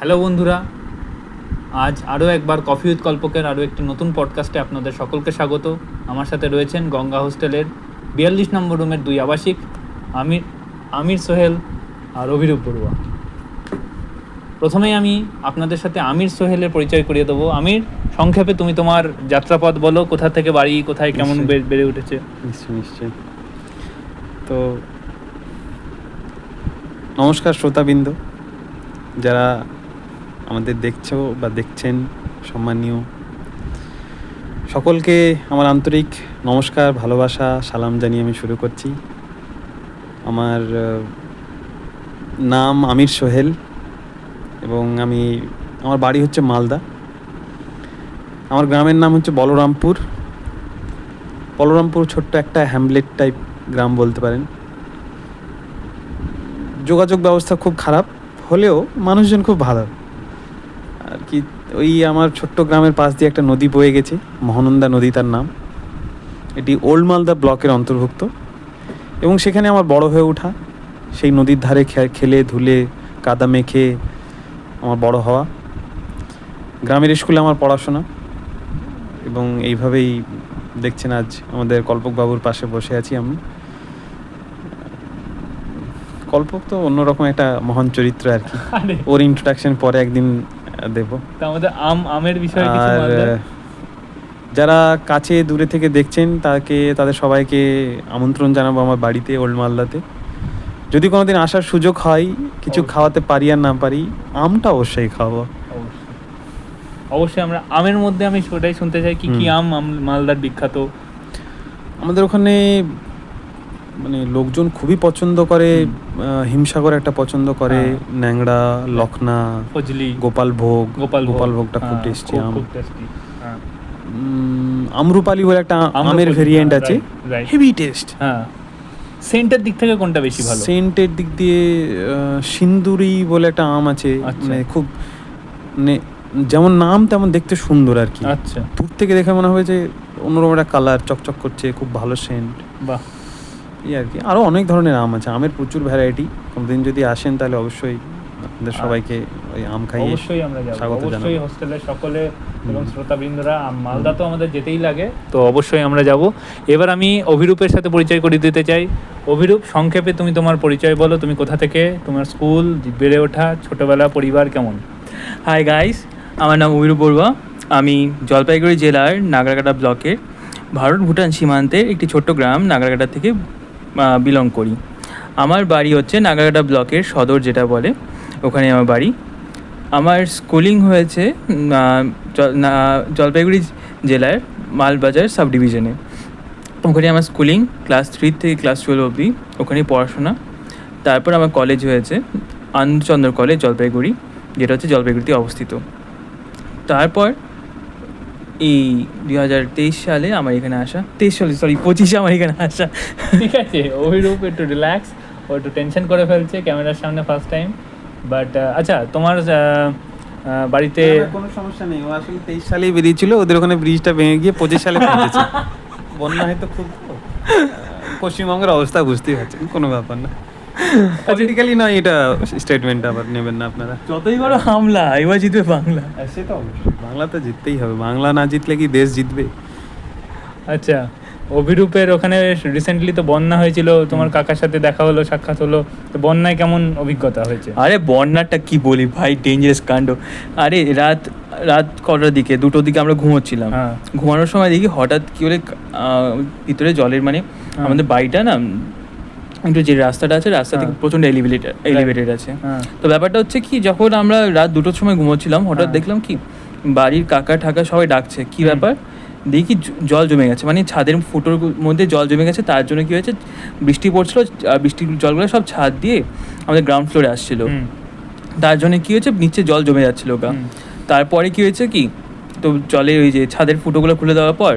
Hello বন্ধুরা, আজ আরও একবার কফি উইথ কল্পকের আরও একটি নতুন পডকাস্টে আপনাদের সকলকে স্বাগত। আমার সাথে রয়েছেন গঙ্গা হোস্টেলের 42 নম্বর রুমের দুই আবাসিক আমির সোহেল আর অভিরূপ বড়ুয়া। প্রথমেই আমি আপনাদের সাথে আমির সোহেলের পরিচয় করিয়ে দেবো। আমির, সংক্ষেপে তুমি তোমার যাত্রাপথ বলো, কোথা থেকে বাড়ি, কোথায় কেমন বেড়ে উঠেছে। নিশ্চয়ই। তো নমস্কার শ্রোতাবৃন্দ, যারা আমাদের দেখছো বা দেখছেন, সম্মানীয় সকলকে আমার আন্তরিক নমস্কার, ভালোবাসা, সালাম জানিয়ে আমি শুরু করছি। আমার নাম আমির সোহেল এবং আমার বাড়ি হচ্ছে মালদা। আমার গ্রামের নাম হচ্ছে বলরামপুর। ছোট্ট একটা হ্যামলেট টাইপ গ্রাম বলতে পারেন। যোগাযোগ ব্যবস্থা খুব খারাপ হলেও মানুষজন খুব ভালো আর কি। ওই আমার ছোট্ট গ্রামের পাশ দিয়ে একটা নদী বয়ে গেছে, মহানন্দা নদী তার নাম। এটি ওল্ড মালদা ব্লকের অন্তর্ভুক্ত এবং সেখানে আমার বড় হয়ে ওঠা। সেই নদীর ধারে খেলে ধুলে কাদা মেখে আমার বড় হওয়া। গ্রামের স্কুলে আমার পড়াশোনা এবং এইভাবেই দেখছেন আজ আমাদের কল্পকবাবুর পাশে বসে আছি আমি। কল্পক তো অন্যরকম একটা মহান চরিত্র আর কি। ওর ইন্ট্রোডাকশন পরে একদিন দেব। আমাদের আমের বিষয়ে কিছু বলবেন? যারা কাছে দূরে থেকে দেখছেন তাদের সবাইকে আমন্ত্রণ জানাবো আমার বাড়িতে, ওল্ড মালদাতে। যদি কোনোদিন আসার সুযোগ হয়, কিছু খাওয়াতে পারি আর না পারি, আমটা অবশ্যই খাওয়াবো। অবশ্যই আমরা আমের মধ্যে আমি সেটাই শুনতে চাই, কি কি আম মালদার বিখ্যাত? আমাদের ওখানে মানে লোকজন খুবই পছন্দ করে, হিমসাগর একটা পছন্দ করে, ন্যাংড়া, লখনা, ফজলি, গোপালভোগটা খুব টেস্টি আম। আমরুপালি বলে একটা আমের ভেরিয়েন্ট আছে, হেভি টেস্ট। সেন্টের দিক থেকে কোনটা বেশি ভালো? সেন্টের দিক দিয়ে সিন্দুরি বলে একটা আম আছে, মানে খুব মানে যেমন নাম তেমন দেখতে সুন্দর আর কি। আচ্ছা, দূর থেকে দেখে মনে হবে যে অন্যরকম একটা কালার, চকচক করছে, খুব ভালো সেন্ট। বাহ, এই আর কি। আরও অনেক ধরনের আম আছে, আমের প্রচুর ভ্যারাইটি। কোনোদিন যদি আসেন তাহলে অবশ্যই আপনাদের সবাইকে ওই আম খাইয়ে অবশ্যই আমরা যাব। অবশ্যই হোস্টেলের সকলে এবং শ্রোতাবৃন্দরা, মালদা তো আমাদের যেতেই লাগে, তো অবশ্যই আমরা যাব। এবার আমি অভিরূপের সাথে পরিচয় করিয়ে দিতে চাই। অভিরূপ, সংক্ষেপে তুমি তোমার পরিচয় বলো। তুমি কোথা থেকে, তোমার স্কুল, বেড়ে ওঠা, ছোটবেলা, পরিবার কেমন? হাই গাইস, আমার নাম অভিরূপ বড়ুয়া। আমি জলপাইগুড়ি জেলার নাগরাকাটা ব্লকের ভারত ভুটান সীমান্তের একটি ছোট্ট গ্রাম নাগরাকাটা থেকে বিলং করি। আমার বাড়ি হচ্ছে নাগরাকাটা ব্লকের সদর যেটা বলে, ওখানে আমার বাড়ি। আমার স্কুলিং হয়েছে জলপাইগুড়ি জেলার মালবাজার সাব ডিভিশনে। ওখানে আমার স্কুলিং ক্লাস 3 থেকে ক্লাস 12 অবধি ওখানেই পড়াশোনা। তারপর আমার কলেজ হয়েছে আনন্দচন্দ্র কলেজ জলপাইগুড়ি, যেটা হচ্ছে জলপাইগুড়িতে অবস্থিত। তারপর এই 2023 সালে আমার এখানে আসা, 25 আমার এখানে আসা। ঠিক আছে, অভিরূপ একটু রিল্যাক্স, ও একটু টেনশন করে ফেলছে ক্যামেরার সামনে ফার্স্ট টাইম। বাট আচ্ছা, তোমার বাড়িতে কোনো সমস্যা নেই। ও আসলে 23 সালেই বেরিয়েছিল, ওদের ওখানে ব্রিজটা ভেঙে গিয়ে 25 সালে পৌঁছেছে। বন্যা হয়তো খুব, পশ্চিমবঙ্গের অবস্থা বুঝতেই পারছেন, কোনো ব্যাপার না। পলিটিক্যালি নয় এটা স্টেটমেন্টটা আবার নেবেন না আপনারা। যতই বড় হামলা, এবার জিতবে বাংলা। সে তো অবশ্যই, বাংলা তো জিততেই হবে। বাংলা না জিতলে কি দেশ জিতবে? আচ্ছা, অভিরূপের ওখানে রিসেন্টলি তো বন্যা হয়েছিল, তোমার কাকার সাথে দেখা হলো, সাক্ষাৎ হলো, তো বন্যায় কেমন অভিজ্ঞতা হয়েছে? আরে বন্যাটা কি বলি ভাই, ডেঞ্জারাস কাণ্ড। আরে রাত কটার দিকে, 2টোর দিকে আমরা ঘুমোচ্ছিলাম। ঘুমানোর সময় দেখি হঠাৎ কি বলে ভিতরে জলের, মানে আমাদের বাড়িটা না একটু যে রাস্তাটা আছে, রাস্তা থেকে প্রচণ্ড এলিভেটেড আছে। তো ব্যাপারটা হচ্ছে কি, যখন আমরা রাত 2টোর সময় ঘুমোচ্ছিলাম, হঠাৎ দেখলাম কি বাড়ির কাকা ঠাকা সবাই ডাকছে। কি ব্যাপার, দেখি জল জমে গেছে, মানে ছাদের ফুটোর মধ্যে জল জমে গেছে। তার জন্য কি হয়েছে, বৃষ্টি পড়ছিল, বৃষ্টির জলগুলো সব ছাদ দিয়ে আমাদের গ্রাউন্ড ফ্লোরে আসছিল। তার জন্য কি হয়েছে, নিচে জল জমে যাচ্ছিল গা। তারপরে কি হয়েছে কি, তো জলের ওই যে ছাদের ফুটোগুলো খুলে দেওয়ার পর,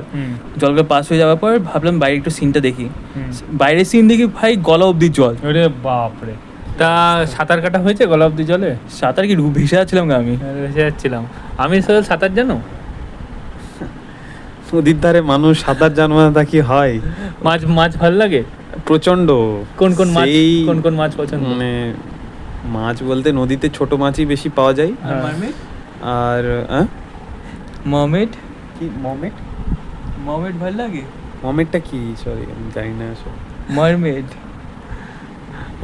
জলগুলো পাস হয়ে যাওয়ার পর ভাবলাম বাইরে একটু সিনটা দেখি। বাইরের সিন দেখি ভাই গলা অব্দি জল। ওরে বাপরে! তা সাঁতার কাটা হয়েছে গলা অব্দি জলে? সাঁতার কি ভেসে যাচ্ছিলাম গা, আমি ভেসে যাচ্ছিলাম। আমি সোহেল, সাঁতার জানো? নদীর ধারে মানুষ সাঁতার জানো না তা কি হয়? মাছ ভালো লাগে প্রচন্ড। কোন মাছ পছন্দ? মানে মাছ বলতে নদীতে ছোট মাছই বেশি পাওয়া যায়। হ্যাঁ। আর মমেট কি মমেট? মমেট ভালো লাগে। মমেটটা কি? সরি আমি জানি না আসলে। মারমেড।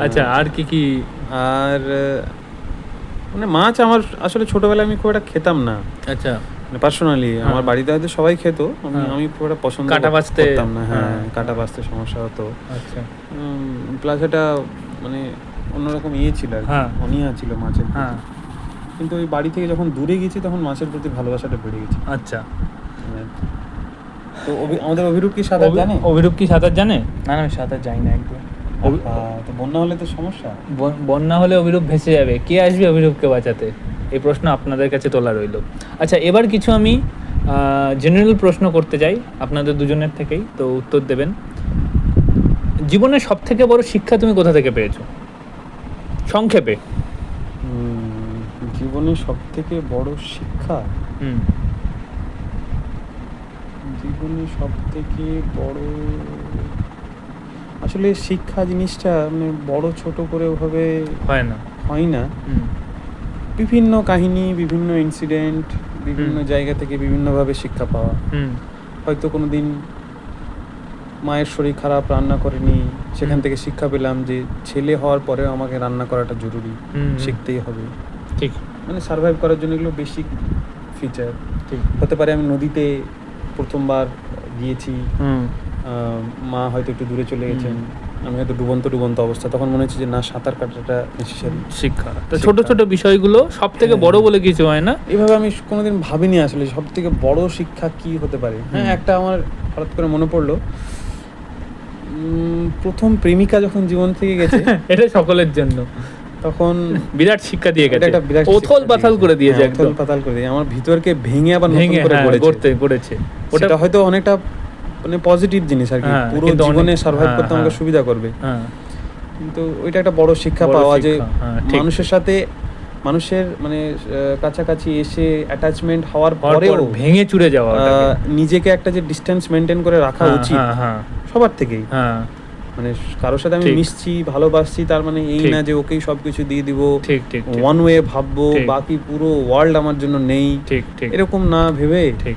আচ্ছা, আর কি কি? আর মানে মাছ আমার আসলে ছোটবেলায় আমি খুব একটা খেতাম না, আচ্ছা, মানে পার্সোনালি আমার বাড়িতে হয়তো সবাই খেত, হ্যাঁ। আমি খুব একটা পছন্দ কাঁটা বাছতে- করতাম না। হ্যাঁ, হ্যাঁ। কাঁটা বাছতে সমস্যা হতো। আচ্ছা, প্লাস এটা মানে অন্যরকম ছিল আর কি, হ্যাঁ। অনীহা ছিল মাছের প্রতি। হ্যাঁ, কিন্তু ওই বাড়ি থেকে যখন দূরে গেছি তখন মাছের প্রতি ভালোবাসাটা বেড়ে গেছে। আচ্ছা। তো আমাদের অভিরূপ কি সাঁতার জানে? অভিরূপ কি সাঁতার জানে? না না, আমি সাঁতার যাই না একদম। তো বন্যা হলে তো সমস্যা। বন্যা হলে অভিরূপ ভেসে যাবে, কে আসবে অভিরূপকে বাঁচাতে? এই প্রশ্ন আপনাদের কাছে তোলা রইল। আচ্ছা, এবার কিছু আমি জেনারেল প্রশ্ন করতে চাই আপনাদের দুজনের থেকেই, তো উত্তর দেবেন। জীবনের সব থেকে বড় শিক্ষা তুমি কোথা থেকে পেয়েছো, সংক্ষেপে? জীবনে সব থেকে বড় শিক্ষা, হুম জীবনে সব থেকে বড় আসলে শিক্ষা জিনিসটা মানে বড় ছোট করে ওভাবে হয় না। হয় না। হুম বিভিন্ন কাহিনী, বিভিন্ন ইনসিডেন্ট, বিভিন্ন জায়গা থেকে বিভিন্নভাবে শিক্ষা পাওয়া। হুম হয়তো কোনো দিন মায়ের শরীর খারাপ, রান্না করেনি, সেখান থেকে শিক্ষা পেলাম যে ছেলে হওয়ার পরেও আমাকে রান্না করাটা জরুরি, হুম, শিখতেই হবে। ঠিক মানে সার্ভাইভ করার জন্য এগুলো বেসিক ফিচার। ঠিক। হতে পারে আমি নদীতে প্রথমবার গিয়েছি, হুম মা হয়তো একটু দূরে চলে গেছেন, আমি হয়তো ডুবন্ত অবস্থা, তখন মনে হচ্ছে যে না, সাঁতার কাটাটা নেসেসারি। শিক্ষা তো ছোট ছোট বিষয়গুলো সব থেকে বড় বলে কিছু হয় না। এইভাবে আমি কোনোদিন ভাবিনি আসলে সব থেকে বড় শিক্ষা কি হতে পারে। হ্যাঁ, একটা আমার হঠাৎ করে মনে পড়লো, প্রথম প্রেমিকা যখন জীবন থেকে গেছে এটা সকলের জন্য তখন বিরাট শিক্ষা দিয়ে গেছে, একটা বিরাট ওথল শিক্ষা পাথাল করে দিয়েছে, হ্যাঁ, একদম ওথল পাতাল করে দিয়ে আমার ভিতরকে ভেঙে আবার নতুন ভেঙে করে গড়েছে। ওটা হয়তো অনেকটা মানে পজিটিভ জিনিস আর কি, হ্যাঁ, পুরো কিন্তু অনেক- জীবনে সার্ভাইভ হ্যাঁ, করতে আমাকে হ্যাঁ। সুবিধা করবে। হ্যাঁ, কিন্তু ওইটা একটা বড় শিক্ষা বড় পাওয়া যে শিক্ষা, হ্যাঁ, ঠিক। মানুষের সাথে মানুষের মানে কাছাকাছি এসে অ্যাটাচমেন্ট হওয়ার হওয়ার পরেও পর ভেঙে চুরে যাওয়া ওটাকে। নিজেকে একটা যে ডিসটেন্স মেনটেন করে রাখা হ্যাঁ, উচিত হ্যাঁ, হ্যাঁ, সবার থেকেই। হ্যাঁ, মানে কারোর সাথে আমি ঠিক। মিশছি, ভালোবাসছি, তার মানে এই ঠিক। না যে ওকেই সবকিছু দিয়ে দিব, ঠিক ঠিক ঠিক, ওয়ান ওয়ে ভাববো, ঠিক। বাকি পুরো ওয়ার্ল্ড আমার জন্য নেই, ঠিক ঠিক এরকম না ভেবে ঠিক।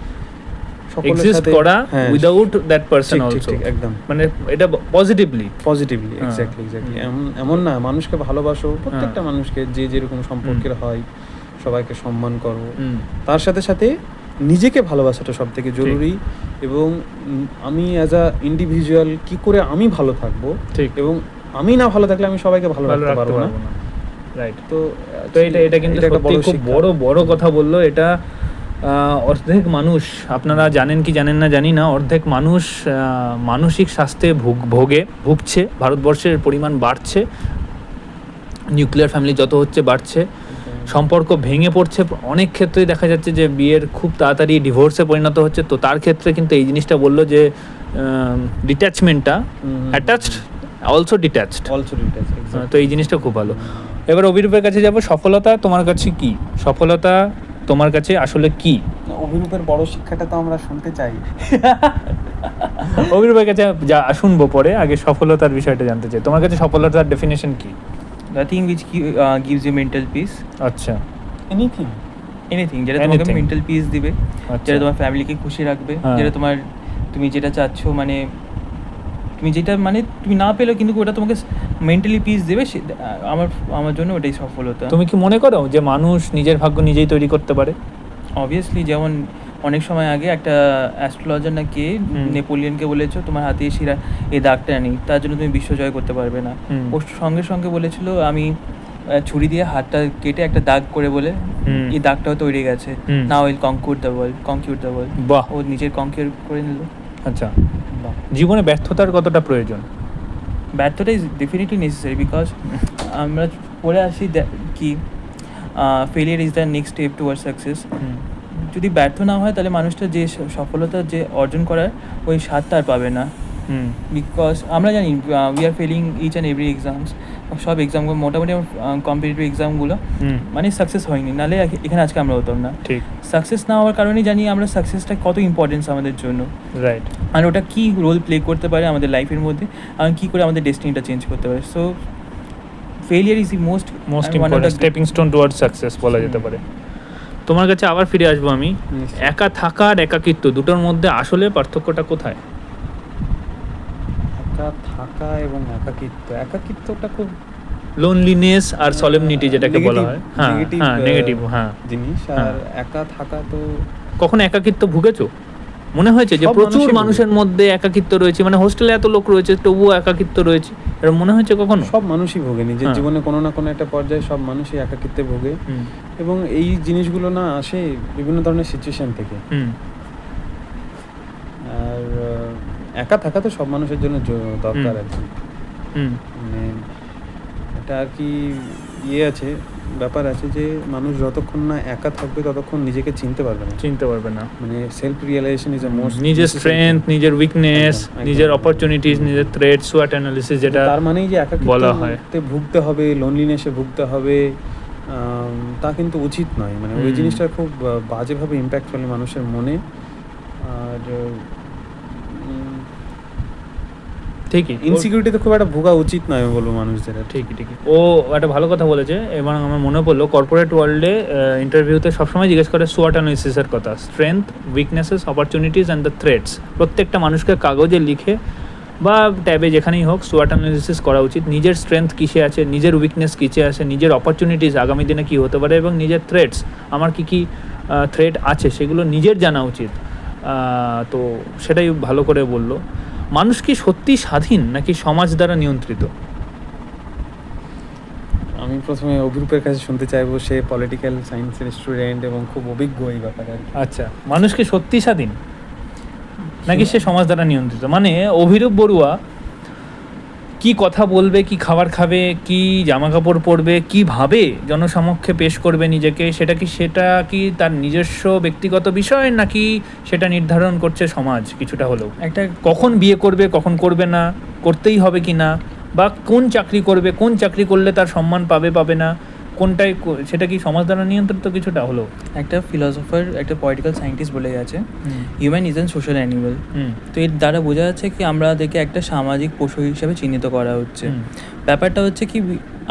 সকলের এক্সিস্ট সাথে করা হ্যাঁ, উইদাউট দ্যাট পারসন ঠিক, ঠিক, অলসো, ঠিক, একদম মানে এটা পজিটিভলি। পজিটিভলি, হ্যাঁ। এক্স্যাক্টলি। এমন না, মানুষকে ভালোবাসো, প্রত্যেকটা মানুষকে যে যেরকম সম্পর্কের হয় সবাইকে সম্মান করো, তার সাথে সাথে নিজেকে ভালোবাসাটা সব থেকে জরুরি। এবং আমি অ্যাজ আ ইন্ডিভিজুয়াল কি করে আমি ভালো থাকবো, ঠিক। এবং আমি না ভালো থাকলে আমি সবাইকে ভালো রাখতে পারবো না। রাইট। তো তো এটা কিন্তু একটা সত্যি খুব শিক্ষা। বড় কথা বললো। এটা অর্ধেক মানুষ, আপনারা জানেন কি জানেন না জানি না, অর্ধেক মানুষ মানসিক স্বাস্থ্যে ভুগছে। ভারতবর্ষের পরিমাণ বাড়ছে, নিউক্লিয়ার ফ্যামিলি যত হচ্ছে বাড়ছে, সম্পর্ক ভেঙে পড়ছে। অনেক ক্ষেত্রেই দেখা যাচ্ছে যে বিয়ের খুব তাড়াতাড়ি ডিভোর্সে পরিণত হচ্ছে। তো তার ক্ষেত্রে কিন্তু এই জিনিসটা বললো যে ডিট্যাচমেন্টটা, অ্যাটাচড অলসো ডিট্যাচড, তো এই জিনিসটা খুব ভালো। এবার অভিরূপের কাছে যাব। সফলতা তোমার কাছে কি? সফলতা তোমার কাছে আসলে কি? অভিরূপের বড় শিক্ষাটা তো আমরা শুনতে চাই। অভিরূপের কাছে যা শুনবো পরে, আগে সফলতার বিষয়টা জানতে চাই। তোমার কাছে সফলতার ডেফিনেশন কি? Nothing which gives you mental peace. আচ্ছা, এনিথিং যেটা তোমাকে Anything. মেন্টাল পিস দিবে, আচ্ছা। যেটা তোমার ফ্যামিলিকে খুশি রাখবে, হ্যাঁ। যেটা তুমি যেটা চাচ্ছ, মানে তুমি যেটা মানে তুমি না পেলেও কিন্তু ওটা তোমাকে মেন্টালি পিস দেবে, আমার জন্য ওটাই সফলতা। তুমি কি মনে করো যে মানুষ নিজের ভাগ্য নিজেই তৈরি করতে পারে? অবভিয়াসলি, যেমন অনেক সময় আগে একটা অ্যাস্ট্রোলজার না কে নেপোলিয়নকে বলেছো তোমার হাতে শিরা এই দাগটা নেই, তার জন্য তুমি বিশ্ব জয় করতে পারবে না। ও সঙ্গে সঙ্গে বলেছিল আমি ছুরি দিয়ে হাতটা কেটে একটা দাগ করে বলে এই দাগটাও তৈরি গেছে, now will conquer the world. বাহ, ও নিজের কনকিউর করে নিল। আচ্ছা। জীবনে ব্যর্থতার কতটা প্রয়োজন? ব্যর্থতা ইজ ডেফিনেটলি নেসেসারি, বিকজ আমরা পড়ে আসি কি failure is the next step toward success. যদি ব্যর্থ না হয় তাহলে মানুষটা যে সফলতা যে অর্জন করার ওই স্বাদটা আর পাবে না। বিকজ আমরা জানি we are failing each and every exams, সব এক্সামগুলো মোটামুটি কম্পিটিটিভ এক্সামগুলো মানে সাকসেস হয়নি, নাহলে এখানে আজকে আমরা হতাম না। ঠিক, সাকসেস না হওয়ার কারণেই জানি আমরা সাকসেসটা কত ইম্পর্টেন্স আমাদের জন্য, রাইট। আর ওটা কী রোল প্লে করতে পারে আমাদের লাইফের মধ্যে, আর কী করে আমাদের ডেস্টিনিটা চেঞ্জ করতে পারে। So failure is the most important stepping stone towards success বলা যেতে পারে। তোমার কাছে আবার ফিরে আসবো আমি। নিশ্চয়ই। একা থাকা আর একাকিত্ব দুটোর মধ্যে আসলে পার্থক্যটা কোথায়? একা থাকা এবং একাকিত্বটা খুব লোনলিনেস আর সলেমনিটি যেটাকে বলা হয়, হ্যাঁ হ্যাঁ নেগেটিভ, হ্যাঁ জিনিস। আর একা থাকা তো কখনো একাকিত্ব ভুগেছো? মনে হয়েছে যে সব প্রচুর মানুষই মানুষের মধ্যে একাকিত্ব রয়েছে, মানে হোস্টেলে এত লোক রয়েছে তবুও একাকিত্ব রয়েছে, এরকম মনে হয়েছে কখনো? সব মানুষই ভোগে নিজের হ্যাঁ। জীবনে কোনো না কোনো একটা পর্যায়ে, সব মানুষই একাকিত্বে ভোগে। হুম, এবং এই জিনিসগুলো না আসে বিভিন্ন ধরনের সিচুয়েশন থেকে। হুম, আর একা থাকা তো সব মানুষের জন্য দরকার হুম। আর কি। হুম, মানে এটা আর কি আছে, ব্যাপার আছে যে মানুষ যতক্ষণ না একা থাকবে ততক্ষণ নিজেকে চিনতে পারবে না। চিনতে পারবে না। মানে self realisation is the most. নিজের স্ট্রেংথ, নিজের উইকনেস, একদম, একদম। নিজের অপরচুনিটিস, নিজের থ্রেট, সোয়াট অ্যানালিসিস যেটা তার মানেই যে বলা হয়। একাকিত্বে ভুগতে হবে, লোনলিনেসে ভুগতে হবে, তা কিন্তু উচিত নয়। মানে ওই হুম। জিনিসটা খুব বাজেভাবে ইম্প্যাক্ট ফেলে মানুষের মনে। আর ঠিকই, ইনসিকিউরিটি তো খুব একটা ভোগা উচিত নয় আমি বলবো মানুষদের আর কি। ঠিকই ঠিকই। ও একটা ভালো কথা বলেছে। এবং আমার মনে পড়লো কর্পোরেট ওয়ার্ল্ডে ইন্টারভিউতে সবসময় জিজ্ঞেস করে সোয়াট অ্যানালিসিসের কথা, strength, weaknesses, opportunities and the threats. প্রত্যেকটা মানুষকে কাগজে লিখে বা ট্যাবে যেখানেই হোক সোয়াট অ্যানালিসিস করা উচিত। নিজের স্ট্রেংথ কিসে আছে, নিজের উইকনেস কিসে আছে, নিজের অপরচুনিটিস আগামী দিনে কী হতে পারে, এবং নিজের থ্রেটস, আমার কী কী থ্রেট আছে সেগুলো নিজের জানা উচিত। তো সেটাই ভালো করে বললো। মানুষ কি সত্যি স্বাধীন নাকি সমাজ দ্বারা নিয়ন্ত্রিত? আমি প্রথমে অভিরূপের কাছে শুনতে চাইবো, সে পলিটিক্যাল সায়েন্সের স্টুডেন্ট এবং খুব অভিজ্ঞ এই ব্যাপারে আর কি। আচ্ছা, মানুষ কি সত্যি স্বাধীন নাকি সে সমাজ দ্বারা নিয়ন্ত্রিত? মানে অভিরূপ বড়ুয়া কি কথা বলবে, কি খাবার খাবে, কি জামা কাপড় পরবে, কিভাবে জনসমক্ষে পেশ করবে নিজেকে, সেটা কি তার নিজস্ব ব্যক্তিগত বিষয় নাকি সেটা নির্ধারণ করছে সমাজ কিছুটা হলেও? একটা কখন বিয়ে করবে, কখন করবে না, করতেই হবে কি না, বা কোন চাকরি করবে, কোন চাকরি করলে তার সম্মান পাবে না, কোনটাই সেটা কি সমাজ দ্বারা নিয়ন্ত্রিত কিছুটা হলো? একটা ফিলসফার, একটা পলিটিক্যাল সায়েন্টিস্ট বলে গেছে, human is an social animal. Hmm, তো এর দ্বারা বোঝা যাচ্ছে কি আমাদেরকে একটা সামাজিক পশু হিসাবে চিহ্নিত করা হচ্ছে। হুম, ব্যাপারটা হচ্ছে কি,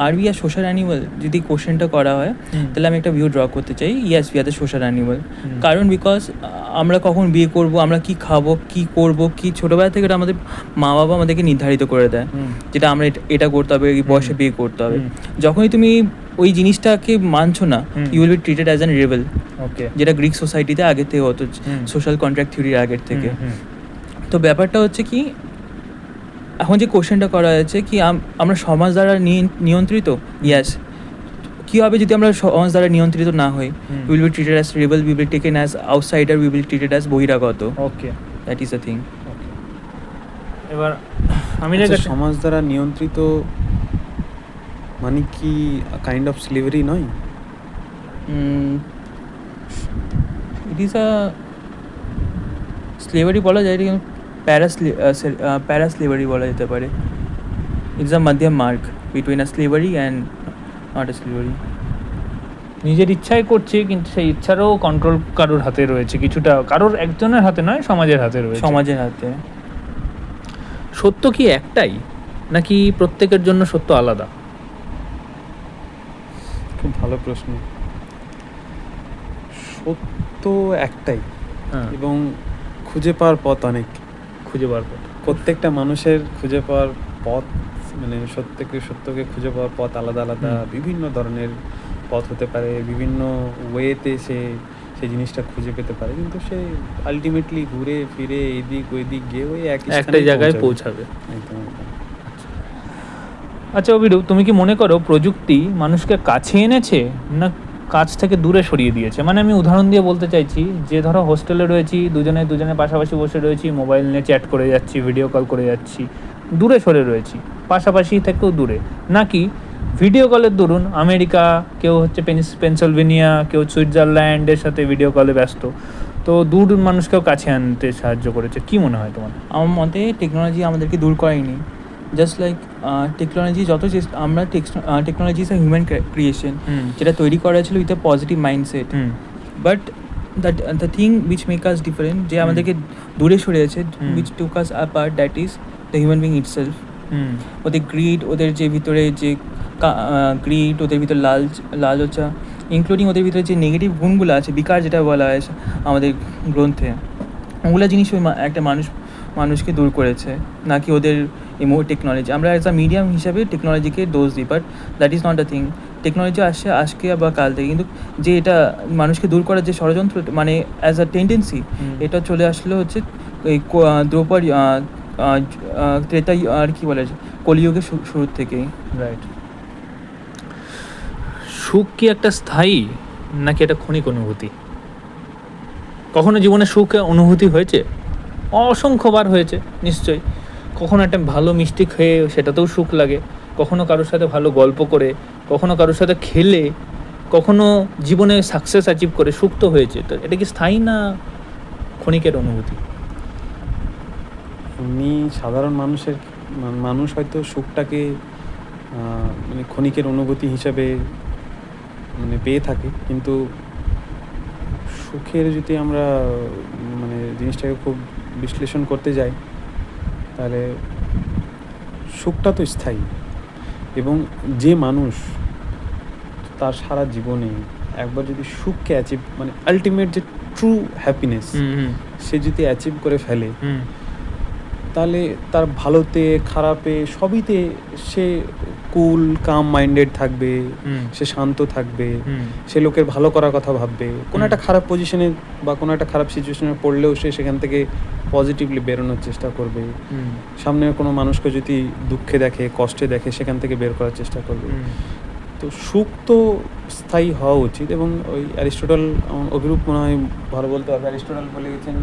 আর উই আর সোশ্যাল অ্যানিমেল যদি কোশ্চেনটা করা হয়, হুম, তাহলে আমি একটা ভিউ ড্র করতে চাই, yes we are the social animal. Hmm. কারণ বিকজ আমরা কখন বিয়ে করব, আমরা কি খাবো, কি করব, কি ছোটোবেলা থেকে এটা আমাদের মা বাবা আমাদেরকে নির্ধারিত করে দেয়, হুম, যেটা আমরা এটা করতে হবে, এই বয়সে বিয়ে করতে হবে। হুম। যখনই তুমি ওই জিনিসটাকে মানছো না, hmm. You will be treated as an rebel, okay, যেটা গ্রিক সোসাইটিতে আগের থেকে হতো, হুম। সোশ্যাল কন্ট্রাক্ট থিওরির আগের থেকে। হুম, তো ব্যাপারটা হচ্ছে কি, এখন যে কোশ্চেনটা করা হয়েছে কি আমরা সমাজ দ্বারা নিয়ন্ত্রিত, ইয়াস। কী হবে যদি আমরা সমাজ দ্বারা নিয়ন্ত্রিত না হই? Hmm. Will be treated as rebel, will be taken as outsider, will be treated as বহিরাগত। Okay, that is the thing. এবার আমি আচ্ছা, সমাজ দ্বারা নিয়ন্ত্রিত মানে কি কাইন্ড অফ স্লেভারি নয়? ইট ইজ আ স্লেভারি বলা যায়, কিন্তু প্যারা স্লেভারি বলা যেতে পারে। ইটস আ মাধ্যম mark between a slavery and not a slavery. নিজের ইচ্ছাই করছে, কিন্তু সেই ইচ্ছারও কন্ট্রোল কারোর হাতে রয়েছে, কিছুটা কারোর একজনের হাতে নয়, সমাজের হাতে রয়েছে। সমাজের হাতে। সত্য কি একটাই নাকি প্রত্যেকের জন্য সত্য আলাদা? খুব ভালো প্রশ্ন। সত্য একটাই, হ্যাঁ, এবং খুঁজে পাওয়ার পথ অনেক। খুঁজে বার কর। প্রত্যেকটা মানুষের খুঁজে পাওয়ার পথ, মানে সত্যকে খুঁজে পাওয়ার পথ আলাদা আলাদা, হুম। বিভিন্ন ধরনের পথ হতে পারে, বিভিন্ন ওয়েতে সেই জিনিসটা খুঁজে পেতে পারে, কিন্তু সে আলটিমেটলি ঘুরে ফিরে এদিক ওইদিক গিয়ে ওই একই একটা স্থানেই জায়গায় পৌঁছাবে। একদম একদম। আচ্ছা অভিরূপ, তুমি কি মনে করো প্রযুক্তি মানুষকে কাছে এনেছে না কাছ থেকে দূরে সরিয়ে দিয়েছে? মানে আমি উদাহরণ দিয়ে বলতে চাইছি যে ধরো হোস্টেলে রয়েছি, দুজনে পাশাপাশি বসে রয়েছি, মোবাইল নিয়ে চ্যাট করে যাচ্ছি, ভিডিও কল করে যাচ্ছি, দূরে সরে রয়েছি, পাশাপাশি থেকেও দূরে। নাকি ভিডিও কলের দরুন আমেরিকা, কেউ হচ্ছে পেনসিলভেনিয়া, কেউ সুইজারল্যান্ডের সাথে ভিডিও কলে ব্যস্ত, তো দূর মানুষকেও কাছে আনতে সাহায্য করেছে। কি মনে হয় তোমার? আমার মতে টেকনোলজি আমাদেরকে দূর করেনি। জাস্ট লাইক টেকনোলজি আমরা technology is a human creation, যেটা তৈরি করা ছিল with a positive mindset. But the thing which make us different, যে আমাদেরকে দূরে সরিয়েছে, which took us apart, that is the human being itself. ওদের গ্রিড, ওদের যে ভিতরে যে গ্রিড, ওদের ভিতরে লালচা, ইনক্লুডিং ওদের ভিতরে যে নেগেটিভ গুণগুলো আছে, বিকার যেটা বলা হয় আমাদের গ্রন্থে, ওগুলো জিনিস ওই একটা মানুষকে দূর করেছে, নাকি ওদের টেকনোলজি। আমরা অ্যাজ আ মিডিয়াম হিসাবে টেকনোলজিকে দোষ দিই, but that is not a thing. Technology আসছে আজকে বা কাল থেকে, কিন্তু যে এটা মানুষকে দূর করার যে ষড়যন্ত্র, মানে অ্যাজ আ টেন্ডেন্সি, এটা চলে আসলো হচ্ছে এই দ্রৌপদী ত্রেতা আর কি বলে কলিযুগের শুরুর থেকেই। রাইট। সুখ কি একটা স্থায়ী নাকি একটা ক্ষণিক অনুভূতি? কখনো জীবনে সুখ অনুভূতি হয়েছে? অসংখ্যবার হয়েছে নিশ্চয়ই। কখনো একটা ভালো মিষ্টি খেয়ে সেটাতেও সুখ লাগে, কখনো কারোর সাথে ভালো গল্প করে, কখনো কারোর সাথে খেলে, কখনো জীবনে সাকসেস অ্যাচিভ করে সুখ তো হয়েছে। তো এটা কি স্থায়ী না ক্ষণিকের অনুভূতি? এমনি সাধারণ মানুষ হয়তো সুখটাকে মানে ক্ষণিকের অনুভূতি হিসাবে মানে পেয়ে থাকে, কিন্তু সুখের যদি আমরা মানে জিনিসটাকে খুব বিশ্লেষণ করতে যাই, তাহলে সুখটা তো স্থায়ী। এবং যে মানুষ তার সারা জীবনে একবার যদি সুখকে অ্যাচিভ, মানে আলটিমেট যে ট্রু হ্যাপিনেস সে যদি অ্যাচিভ করে ফেলে, তাহলে তার ভালোতে খারাপে সবইতে সে কুল কাম মাইন্ডেড থাকবে, সে শান্ত থাকবে, সে লোকের ভালো করার কথা ভাববে। কোনো একটা খারাপ পজিশনে বা কোনো একটা খারাপ সিচুয়েশনে পড়লেও সে সেখান থেকে পজিটিভলি বেরোনোর চেষ্টা করবে। সামনে কোনো মানুষকে যদি দুঃখে দেখে, কষ্টে দেখে, সেখান থেকে বের করার চেষ্টা করবে। তো সুখ তো স্থায়ী হওয়া উচিত। এবং ওই অ্যারিস্টটল, অভিরূপ মনে হয় ভালো বলতে হবে, অ্যারিস্টটল বলে গেছেন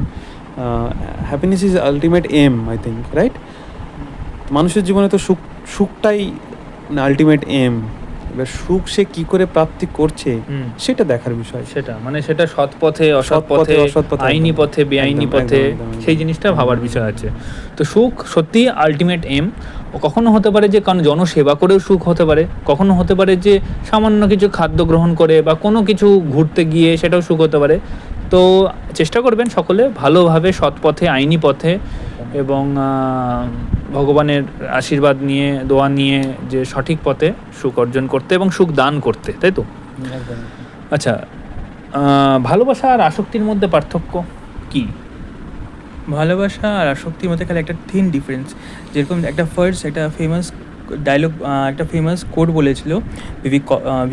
happiness is ultimate aim, I think, right? মানুষের জীবনে তো সুখটাই আলটিমেট এম। এবার সুখ সে কি করে প্রাপ্তি করছে সেটা দেখার বিষয়। সেটা মানে সেটা সৎ পথে, অসৎ পথে, আইনি পথে, বেআইনি পথে, সেই জিনিসটা ভাবার বিষয় আছে। তো সুখ সত্যি আলটিমেট এম। কখনো হতে পারে যে কারণ জনসেবা করেও সুখ হতে পারে, কখনো হতে পারে যে সামান্য কিছু খাদ্য গ্রহণ করে বা কোনো কিছু ঘুরতে গিয়ে সেটাও সুখ হতে পারে। তো চেষ্টা করবেন সকলে ভালোভাবে সৎ পথে, আইনি পথে এবং ভগবানের আশীর্বাদ নিয়ে, দোয়া নিয়ে যে সঠিক পথে সুখ অর্জন করতে এবং সুখ দান করতে, তাই তো? আচ্ছা, ভালোবাসা আর আসক্তির মধ্যে পার্থক্য কি? ভালোবাসা আর আসক্তির মধ্যে খালি একটা থিন ডিফারেন্স। যেরকম একটা ফেমাস ডায়লগ, একটা ফেমাস কোড বলেছিল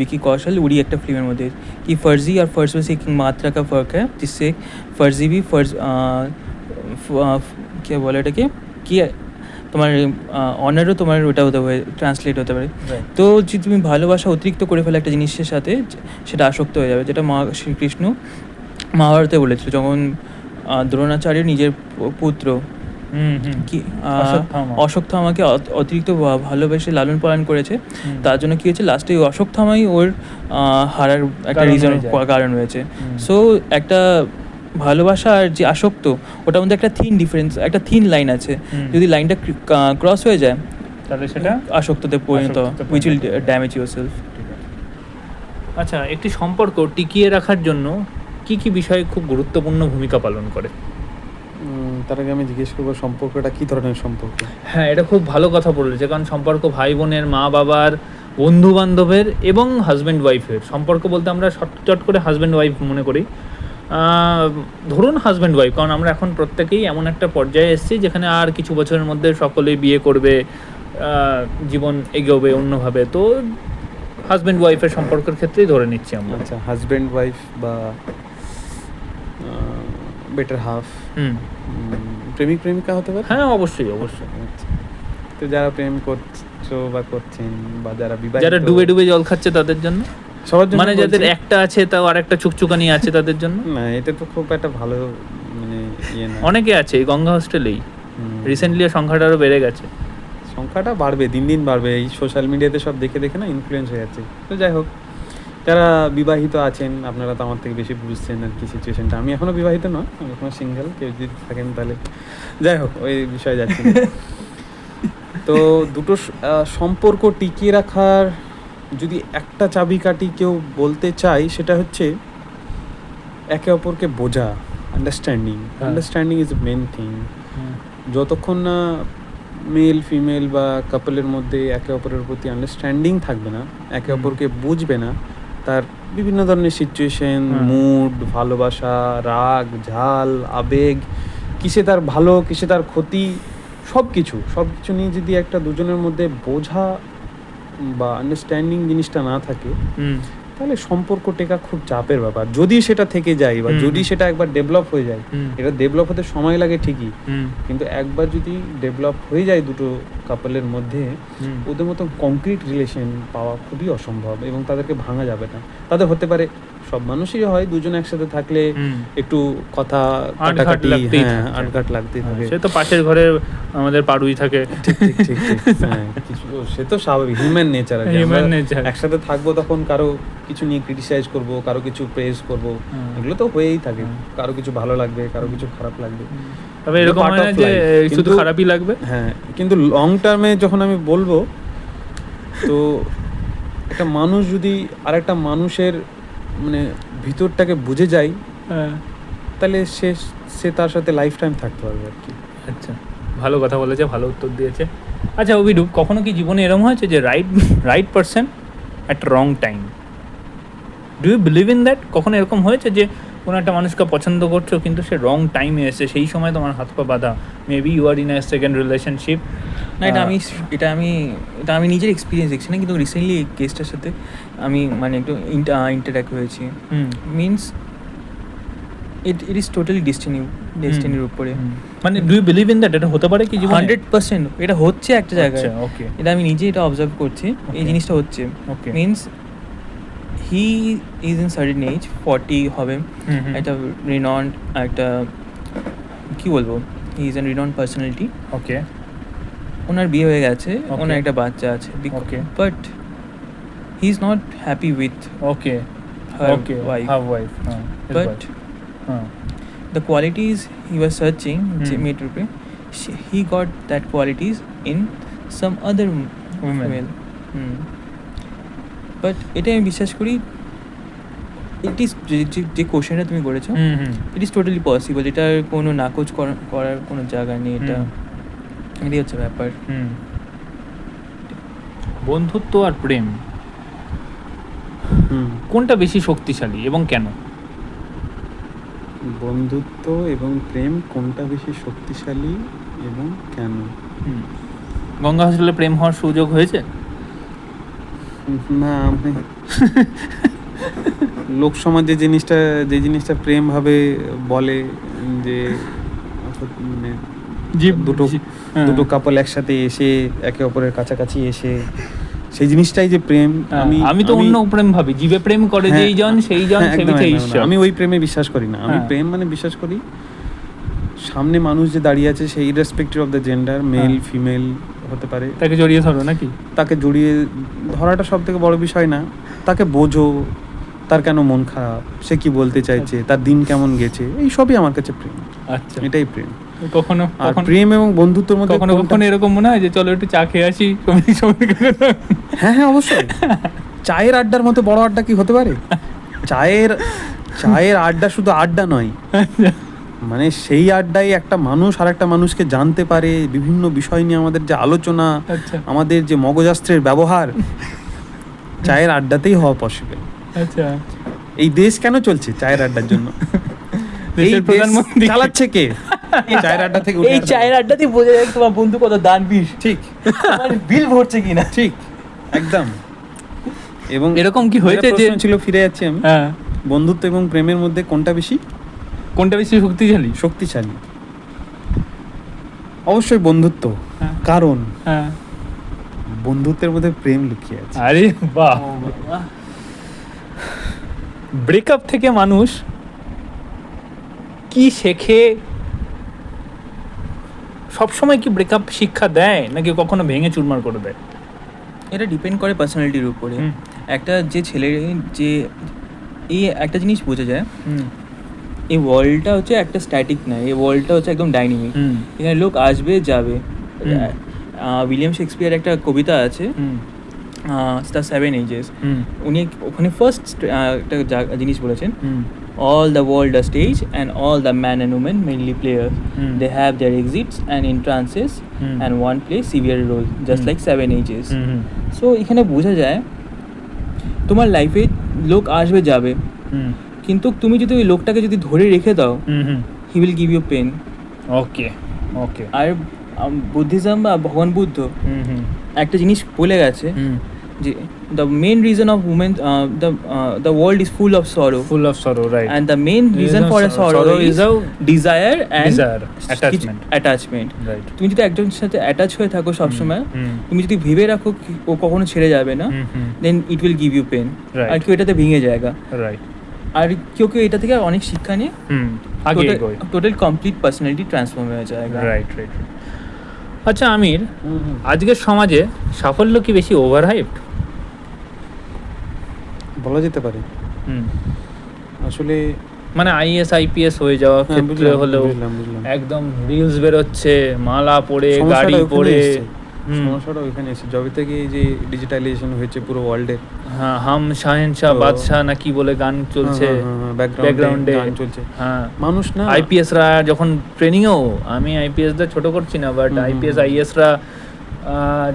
विकी कौशल उड़ी একটা ফিল্মের মধ্যে, कि फर्जी और फर्ज में से एक मात्रा का फ़र्क है, जिससे फर्जी भी क्या बोले এটাকে, কি তোমার অনারও তোমার ওটা হতে পারে, ট্রান্সলেট হতে পারে। তো যদি তুমি ভালোবাসা অতিরিক্ত করে ফেলে একটা জিনিসের সাথে, সেটা আসক্ত হয়ে যাবে। যেটা শ্রীকৃষ্ণ মহাভারতে বলেছিল, যখন দ্রোণাচার্য নিজের পুত্র কি অশ্বত্থামাকে অতিরিক্ত ভালোবেসে লালন পালন করেছে, তার জন্য কি হয়েছে, লাস্টে অশ্বত্থামাই ওর হারার একটা কারণ হয়েছে। সো একটা ভালোবাসা আর যে আসক্ত, ওটার মধ্যে একটা থিন ডিফারেন্স, একটা থিন লাইন আছে। যদি লাইনটা ক্রস হয়ে যায়, তাহলে সেটা আসক্ততে পরিণত, উইচ উইল ড্যামেজ ইউরসেলফ। আচ্ছা, একটি সম্পর্ক টিকিয়ে রাখার জন্য কি কি বিষয় খুব গুরুত্বপূর্ণ ভূমিকা পালন করে? তার আগে আমি জিজ্ঞেস করবো, সম্পর্কটা কী ধরনের সম্পর্ক? হ্যাঁ, এটা খুব ভালো কথা বলেছে, কারণ সম্পর্ক ভাই বোনের, মা বাবার, বন্ধু বান্ধবের এবং হাজব্যান্ড ওয়াইফের সম্পর্ক বলতে আমরা চট করে হাজব্যান্ড ওয়াইফ মনে করি। ধরুন হাজব্যান্ড ওয়াইফ, কারণ আমরা এখন প্রত্যেকেই এমন একটা পর্যায়ে এসেছি যেখানে আর কিছু বছরের মধ্যে সকলেই বিয়ে করবে, জীবন এগোবে অন্যভাবে। তো হাজব্যান্ড ওয়াইফের সম্পর্কের ক্ষেত্রেই ধরে নিচ্ছি আমরা। আচ্ছা, হাজব্যান্ড ওয়াইফ বা বেটার হাফ, প্রেমিক প্রেমিকা হতে পারে? হ্যাঁ, অবশ্যই অবশ্যই। তো যারা প্রেম করছো বা করছেন, বা যারা বিবাহিত, যারা ডুবে ডুবে জল খাচ্ছে তাদের জন্য, সবার জন্য, মানে যাদের একটা আছে তাও আরেকটা চুকচুকানি আছে তাদের জন্য না, এটা তো খুব একটা ভালো মানে ইয়ে না। অনেকে আছে এই গঙ্গা হোস্টেলেই, রিসেন্টলি সংখ্যাটা আরও বেড়ে গেছে। সংখ্যাটা বাড়বে, দিন দিন বাড়বে, এই সোশ্যাল মিডিয়াতে সব দেখে দেখে না ইনফ্লুয়েন্স হয়ে যাচ্ছে। তো যাই হোক, যারা বিবাহিত আছেন আপনারা তো আমার থেকে বেশি বুঝছেন আর কি সিচুয়েশনটা। আমি এখনও বিবাহিত নয়, আমি এখনও সিঙ্গেল। কেউ যদি থাকেন তাহলে, যাই হোক, ওই বিষয়ে যাচ্ছি না। তো দুটো সম্পর্ক টিকিয়ে রাখার যদি একটা চাবিকাঠি কেউ বলতে চাই, সেটা হচ্ছে একে অপরকে বোঝা, আন্ডারস্ট্যান্ডিং ইজ মেন থিং। যতক্ষণ না মেল ফিমেল বা কাপলের মধ্যে একে অপরের প্রতি আন্ডারস্ট্যান্ডিং থাকবে না, একে অপরকে বুঝবে না, তার বিভিন্ন ধরনের সিচুয়েশন, মুড, ভালোবাসা, রাগ, ঝাল, আবেগ, কিসে তার ভালো কিসে তার ক্ষতি, সব কিছু নিয়ে যদি একটা দুজনের মধ্যে বোঝা বা আন্ডারস্ট্যান্ডিং জিনিসটা না থাকে, তাহলে সম্পর্ক টেকা খুব চাপের ব্যাপার। যদি সেটা থেকে যায় বা যদি সেটা একবার ডেভেলপ হয়ে যায়, এটা ডেভেলপ হতে সময় লাগে ঠিকই, কিন্তু একবার যদি ডেভেলপ হয়ে যায় দুটো কাপলের মধ্যে, ওদের মতো কংক্রিট রিলেশন পাওয়া খুবই অসম্ভব এবং তাদেরকে ভাঙা যাবে না। তাদের হতে পারে, সব মানুষই হয়, দুজন একসাথে থাকলে একটু কথা কাটাকাটি, আটঘাট লাগতেই থাকে। সে তো পাশের ঘরে আমাদের পাড়ুই থাকে, ঠিক ঠিক ঠিক ঠিক, হ্যাঁ, কিছু সে তো স্বাভাবিক, হিউম্যান নেচার। একসাথে থাকবো তখন কারো কিছু নিয়ে ক্রিটিসাইজ করব, কারো কিছু প্রেজ করব, এগুলো তো হয়েই থাকে। কারো কিছু ভালো লাগবে, কারো কিছু খারাপ লাগবে, তবে এরকম হয় না যে শুধু খারাপই লাগবে। হ্যাঁ, কিন্তু লং টার্মে যখন আমি বলবো, তো একটা মানুষ যদি আরেকটা মানুষের মানে ভিতরটাকে বুঝে যায়, তাহলে সে তার সাথে লাইফ টাইম থাকতে পারবে আর কি। আচ্ছা, ভালো কথা বলেছে, ভালো উত্তর দিয়েছে। আচ্ছা অভিরূপ, কখনো কি জীবনে এরকম হয়েছে যে right person at wrong time? Do you believe in that? কখনো এরকম হয়েছে যে কোনো একটা মানুষকে পছন্দ করছো কিন্তু সে রং টাইমে এসে, সেই সময় তোমার হাত পা বাঁধা, maybe you are in a second relationship? না, এটা আমি নিজের এক্সপিরিয়েন্স দেখছি না, কিন্তু রিসেন্টলি এই কেসটার সাথে আমি মানে একটু ইন্টারঅ্যাক্ট হয়েছি। মিনস ইট ইজ টোটালি ডেস্টিনির উপরে। মানে do you believe in that? এটা হতে পারে কি জীবনে? 100% এটা হচ্ছে একটা জায়গায়। ওকে, এটা আমি নিজে এটা অবজার্ভ করছি, এই জিনিসটা হচ্ছে। Okay, means he is in certain age, 40 হবে, একটা রিনন্ড, একটা কি বলবো, he is an renowned personality. Okay, ওনার বিয়ে হয়ে গেছে, ওনার একটা বাচ্চা আছে, but he is not happy with okay, her okay, wife. Half wife, But the qualities he was searching, mate rupe, he got that qualities in some other female. But এটা আমি বিশ্বাস করি, ইট ইজ যে কোশ্চেনটা তুমি করেছো, ইট is totally possible. এটার কোনো নাকচ করার কোনো জায়গা নেই। এটাই হচ্ছে ব্যাপার। বন্ধুত্ব আর প্রেম কোনটা বেশি শক্তিশালী এবং কেন? বন্ধুত্ব এবং প্রেম কোনটা বেশি শক্তিশালী এবং কেন? গঙ্গা হোস্টেলে প্রেম হওয়ার সুযোগ হয়েছে? না, আমি লোক সমাজে যে জিনিসটা প্রেম ভাবে বলে, যে মানে দুটো কাপল একসাথে এসে একে অপরের কাছাকাছি এসে, সেই জিনিসটাই যে প্রেম। আমি তো অন্য প্রেম ভাবি, জীবে প্রেম করে যেই জন সেই জন সেবিতে ঈশ্বর। আমি ওই প্রেমে বিশ্বাস করি না। আমি প্রেম মানে বিশ্বাস করি সামনে মানুষ যে দাঁড়িয়ে আছে, সেই irrespective of the gender, male female হতে পারে, তাকে জড়িয়ে ধরো নাকি? তাকে জড়িয়ে ধরাটা সব থেকে বড় বিষয় না, তাকে বোঝো, তার কেন মন খারাপ, সে কি বলতে চাইছে, তার দিন কেমন গেছে, এই সবই আমার কাছে প্রেম। আচ্ছা, এটাই প্রেম। কখনো প্রেম এবং বন্ধুত্বের মধ্যে কখনো এরকম মনে হয় যে চলো একটু চা খেয়ে আসি? হ্যাঁ, অবশ্যই। চায়ের আড্ডার মতো বড় আড্ডা কি হতে পারে? চায়ের আড্ডা শুধু আড্ডা নয়, মানে সেই আড্ডায় একটা মানুষ আর একটা মানুষকে জানতে পারে, বিভিন্ন বিষয় নিয়ে আমাদের যে আলোচনা, আমাদের যে মগজাস্ত্রের ব্যবহার, চায়ের আড্ডাতেই হওয়া পসিবল। আচ্ছা, এই দেশ কেন চলছে? চায়ের আড্ডার জন্য। দেশের প্রধানমন্ত্রী চালাচ্ছে কে? চায়ের আড্ডা থেকে। এই চায়ের আড্ডাতেই বোঝা যায় তোমার বন্ধু কত দানবীর। ঠিক, মানে বিল ভরছে কিনা। ঠিক, একদম। এবং এরকম কি হয়েছে যে ছিল, ফিরে যাচ্ছি আমি, বন্ধুত্ব এবং প্রেমের মধ্যে কোনটা বেশি শক্তিশালী? অবশ্যই বন্ধুত্ব, কারণ বন্ধুত্বের মধ্যে প্রেম লুকিয়ে আছে। আরে বাহ! ব্রেকআপ থেকে মানুষ কি শেখে? সবসময় কি ব্রেকআপ শিক্ষা দেয় নাকি কখনো ভেঙে চুরমার করে দেয়? এটা ডিপেন্ড করে পার্সোনালিটির উপরে। একটা যে ছেলে, যে এই একটা জিনিস বোঝা যায়, এই ওয়ার্ল্ডটা হচ্ছে একটা স্ট্যাটিক না, এই ওয়ার্ল্ডটা হচ্ছে একদম ডাইনামিক। এখানে লোক আসবে যাবে। উইলিয়াম শেক্সপিয়ার একটা কবিতা আছে, দ্য 7 Ages, উনি ওখানে ফার্স্ট একটা জিনিস বলেছেন, all the world a stage and all the man and women mainly players. They have their exits and entrances and one plays severe role just like 7 ages. So এখানে বোঝা যায় তোমার লাইফে লোক আসবে যাবে, কিন্তু তুমি যদি ওই লোকটাকে যদি ধরে রেখে দাও, he will give you pain. Okay okay. আর বুদ্ধিজম বা ভগবান বুদ্ধ একটা জিনিস বলে গেছে যে the main reason of women the world is full of sorrow, right, and the main reason for a sorrow is a desire and attachment, right. তুমি যদি একজনের সাথে অ্যাটাচ হয়ে থাকো সব সময়, তুমি যদি ভেবে রাখো কি ও কখনো ছেড়ে যাবে না, then it will give you pain, আর কেউ এটাতে ভেঙে যায়গা, রাইট। আর কেউ এটা থেকে অনেক শিক্ষা নিয়ে আগে টোটাল কমপ্লিট পার্সোনালিটি ট্রান্সফর্ম হয়ে যায়গা। রাইট। আচ্ছা আমির, আজকের সমাজে সাফল্য কি বেশি ওভার হাইপড? বলা যেতে পারে। আসলে মানে আইএস আইপিএস হয়ে যাওয়া ক্ষেত্রে হলেও একদম রিলস বেরোচ্ছে, মালা পরে, গাড়ি পরে, সমস্যাটা ওইখানে এসে যবে থেকে এই যে ডিজিটালাইজেশন হয়েছে পুরো ওয়ার্ল্ডে। হ্যাঁ, হাম শাহেনশাহ বাদশাহ না কি বলে গান চলছে ব্যাকগ্রাউন্ডে, গান চলছে। হ্যাঁ, মানুষ না আইপিএসরা যখন ট্রেনিংও, আমি আইপিএসদের ছোট করছি না, বাট আইপিএস আইএসরা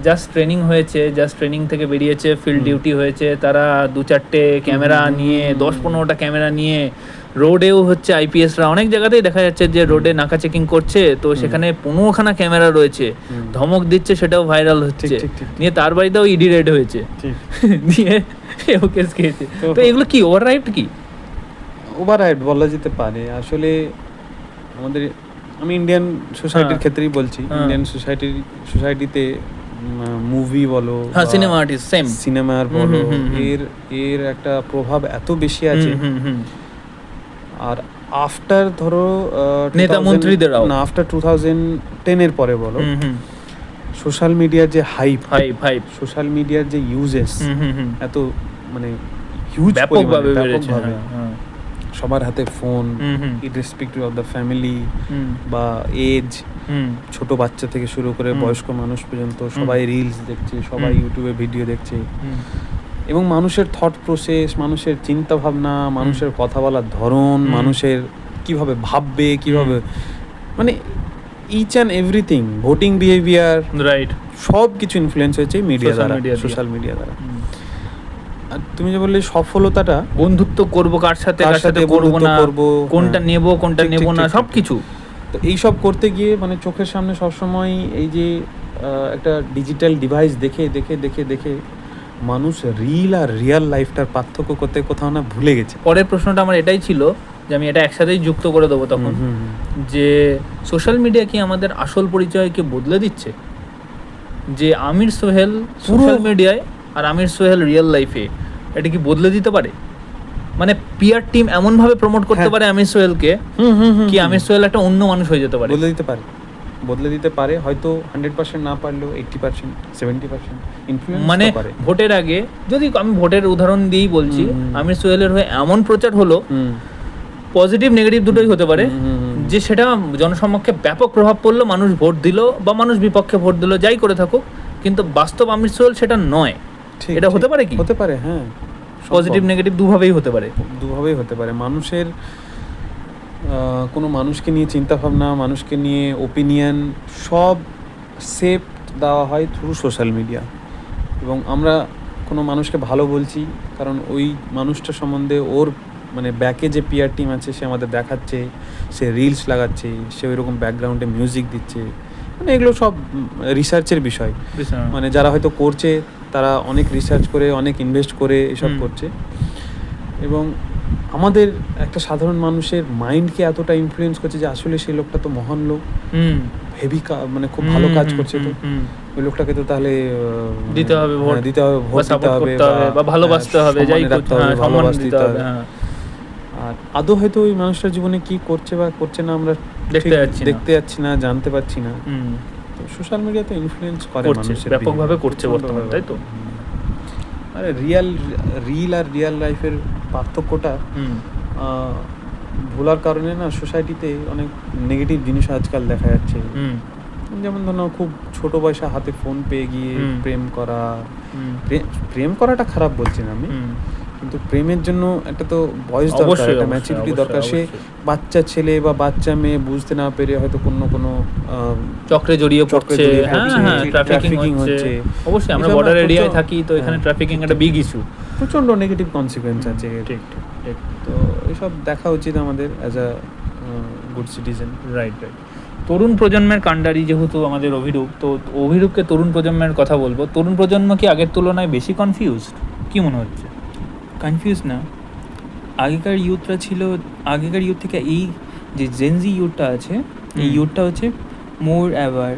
জাস্ট ট্রেনিং হয়েছে, জাস্ট ট্রেনিং থেকে বেরিয়েছে, ফিল্ড ডিউটি হয়েছে, তারা 2-4টে ক্যামেরা নিয়ে, 10-15টা ক্যামেরা নিয়ে রোডেও হচ্ছে আইপিএসরা অনেক জায়গাতেই দেখা যাচ্ছে যে রোডে নাকা চেকিং করছে, তো সেখানে 15খানা ক্যামেরা রয়েছে, ধমক দিচ্ছে, সেটাও ভাইরাল হচ্ছে, নিয়ে তার বাড়িতেও ইডি রেড হয়েছে, দিয়ে এও কেস খেয়েছে। তো এগুলো কি ওভার রাইট? কি ওভার রাইট বলা যেতে পারে। আসলে আমাদের, আমি ইন্ডিয়ান সোসাইটির ক্ষেত্রেই বলছি, ইন্ডিয়ান সোসাইটিতে মুভি বলো, সিনেমা আর্টিস্ট, সেম সিনেমার বলো, এর একটা প্রভাব এত বেশি আছে। আর আফটার ধরো নেতা মন্ত্রীদেরও না, আফটার 2010 এর পরে বলো, সোশ্যাল মিডিয়ার যে হাইপ, সোশ্যাল মিডিয়ার যে ইউজেস এত মানে হিউজ ব্যাপকভাবে বেড়েছে। সবার হাতে phone, irrespective of the family বা এজ, ছোট বাচ্চা থেকে শুরু করে বয়স্ক মানুষ পর্যন্ত সবাই রিলস দেখছে, সবাই ইউটিউবে ভিডিও দেখছে, এবং মানুষের থট প্রসেস, মানুষের চিন্তা ভাবনা, মানুষের কথা বলার ধরন, মানুষের কিভাবে ভাববে, কিভাবে মানে each and everything, voting behaviour, right, সব কিছু ইনফ্লুয়েন্স হয়েছে মিডিয়া দ্বারা, সোশ্যাল মিডিয়া দ্বারা। আর তুমি যে বললে সফলতাটা, বন্ধুত্ব করবো কার সাথে, কার সাথে করবো না, কোনটা নেব কোনটা নেব না, সবকিছু। তো এইসব করতে গিয়ে মানে চোখের সামনে সবসময় এই যে একটা ডিজিটাল ডিভাইস দেখে দেখে দেখে দেখে মানুষ রিল আর রিয়েল লাইফটার পার্থক্য করতে কোথাও না ভুলে গেছে। পরের প্রশ্নটা আমার এটাই ছিল যে আমি এটা একসাথেই যুক্ত করে দেবো তখন, যে সোশ্যাল মিডিয়া কি আমাদের আসল পরিচয়কে বদলে দিচ্ছে? যে আমির সোহেল সোশ্যাল মিডিয়ায় আর আমির সোহেল রিয়েল লাইফে, এটা কি বদলে দিতে পারে? মানে পিআর টিম এমন ভাবে প্রমোট করতে পারে আমির সোহেলকে কি আমির সোহেল একটা অন্য মানুষ হয়ে যেতে পারে? বদলে দিতে পারে হয়তো 100% না পারলেও 80%, 70% ইনফ্লুয়েন্স মানে পারে। ভোটের আগে, যদি আমি ভোটের উদাহরণ দিয়েই বলছি, আমির সোহেলের হয়ে এমন প্রচার হলো, পজিটিভ নেগেটিভ দুটোই হতে পারে, যে সেটা জনসমক্ষে ব্যাপক প্রভাব পড়লো, মানুষ ভোট দিল বা মানুষ বিপক্ষে ভোট দিল, যাই করে থাকুক, কিন্তু বাস্তব আমির সোহেল সেটা নয়। এটা হতে পারে কি? হতে পারে, হ্যাঁ, পজিটিভ নেগেটিভ দুভাবেই হতে পারে। মানুষের কোনো মানুষকে নিয়ে চিন্তা ভাবনা, মানুষকে নিয়ে ওপিনিয়ন সব সেভ দেওয়া হয় থ্রু সোশ্যাল মিডিয়া। এবং আমরা কোনো মানুষকে ভালো বলছি কারণ ওই মানুষটা সম্বন্ধে ওর মানে ব্যাকে যে পিআর টিম আছে সে আমাদের দেখাচ্ছে, সে রিলস লাগাচ্ছে, সে ওই রকম ব্যাকগ্রাউন্ডে মিউজিক দিচ্ছে, মানে এগুলো সব রিসার্চের বিষয়। মানে যারা হয়তো করছে তারা অনেক রিসার্চ করে, অনেক ইনভেস্ট করে এসব করছে। এবং আমাদের একটা সাধারণ মানুষের মাইন্ডকে এতটা ইনফ্লুয়েন্স করছে যে আসলে সেই লোকটা তো মহান লোক, হেভি মানে খুব ভালো কাজ করছে, তো ওই লোকটাকে তো তাহলে দিতে হবে, ভোট দিতে হবে, বা ভালোবাসতে হবে, যাই করতে হবে, সম্মান দিতে হবে। আর আদৌ হয়তো ওই মানুষটার জীবনে কি করছে বা করছে না আমরা দেখতে যাচ্ছি না, জানতে পারছি না। তো সোশ্যাল মিডিয়াতে ইনফ্লুয়েন্স করে, মানুষের ব্যাপকভাবে করছে বর্তমানে, তাই তো? আরে রিল আর রিয়েল লাইফের পার্থক্যটা ভোলার কারণে না সোসাইটিতে অনেক নেগেটিভ জিনিস আজকাল দেখা যাচ্ছে। যেমন ধরো খুব ছোট বয়সে হাতে ফোন পেয়ে গিয়ে প্রেম করাটা খারাপ বলছি না আমি, কিন্তু প্রেমের জন্য একটা তো বয়স দরকার, অবশ্যই, একটা অবশ্যই, ম্যাচুরিটি অবশ্যই, দরকার। সে অবশ্যই। বাচ্চা ছেলে বা বাচ্চা মেয়ে বুঝতে না পেরে হয়তো কোনো চক্রে জড়িয়ে চক্রে পড়ছে, জড়িয়ে হ্যাঁ পড়ছে, হ্যাঁ, ট্রাফিকিং trafficking হচ্ছে। অবশ্যই আমরা এসব বর্ডার না এরিয়ায় প্রচুর- থাকি, তো এখানে হ্যাঁ, ট্রাফিকিং একটা বিগ ইস্যু। প্রচণ্ড নেগেটিভ কনসিকুয়েন্স আছে এর। ঠিক ঠিক ঠিক। তো এসব দেখা উচিত আমাদের as a good citizen. Right right. তরুণ প্রজন্মের কাণ্ডারি যেহেতু আমাদের অভিরূপ, তো অভিরূপকে তরুণ প্রজন্মের কথা বলবো। তরুণ প্রজন্ম কি আগের তুলনায় বেশি কনফিউজড, কি মনে হচ্ছে? কনফিউজ না, আগেকার ইউথরা ছিল, আগেকার ইউথ থেকে এই যে জেনজি ইউথটা আছে, এই ইউথটা হচ্ছে মোর অ্যাওয়ার।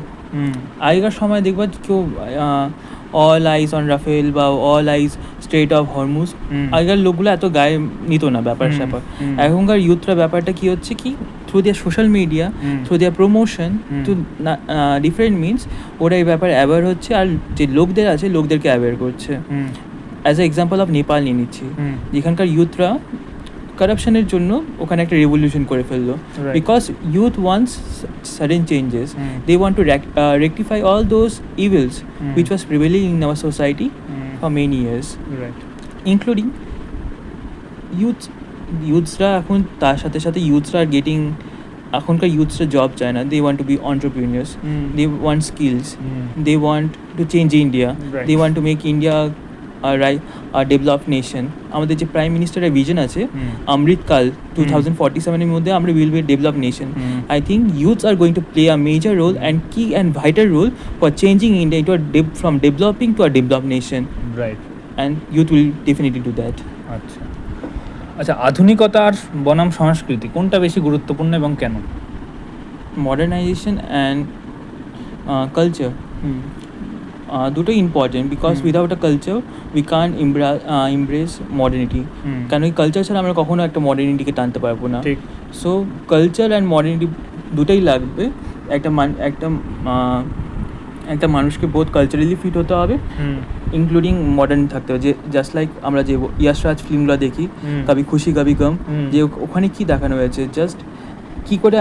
আগেকার সময় দেখবা কেউ অল আইস অন রাফেল বা all ice strait of Hormuz, আগেকার লোকগুলো এত গায়ে নিত না ব্যাপার স্যাপার। এখনকার ইউথরা ব্যাপারটা কি হচ্ছে কি, through their social media, through their promotion, to different means ওরা এই ব্যাপারে অ্যাওয়ার হচ্ছে, আর যে লোকদের আছে লোকদেরকে অ্যাওয়ার করছে। As a example of Nepal নিয়ে নিচ্ছি, যেখানকার ইউথরা কারাপশনের জন্য ওখানে একটা রেভলিউশন করে ফেললো, because youth wants sudden changes, they want to rectify all those evils which was prevailing in our society for many years, right. including youthsরা এখন তার সাথে সাথে youthsরা আর গেটিং, এখনকার youthsরা জব চায় না, they want to be entrepreneurs, they want skills, they want to change India, Right. they want to make India a developed nation. আমাদের যে prime মিনিস্টারের ভিশন আছে অমৃতকাল 2047 এর মধ্যে আমরা will be develop nation. I think youths are going to play a major role and key and vital role for changing India into from developing to a developed nation, right. and youth will definitely do that. আচ্ছা আচ্ছা, আধুনিকতা আর বনাম সংস্কৃতি কোনটা বেশি গুরুত্বপূর্ণ এবং কেন? Modernization and culture, দুটোই important, because without a culture we can't embrace modernity. কেন এই কালচার ছাড়া আমরা কখনো একটা মডার্নিটিকে টানতে পারবো না। ঠিক। সো কালচার অ্যান্ড মডার্নিটি দুটোই লাগবে। একটা মানুষকে বোথ কালচারালি ফিট হতে হবে, ইনক্লুডিং মডার্ন থাকতে হবে। যে জাস্ট লাইক আমরা যে ইয়াশ রাজ ফিল্মগুলো দেখি, কবি খুশি কবি গম, যে ওখানে কি দেখানো হয়েছে, জাস্ট কি করে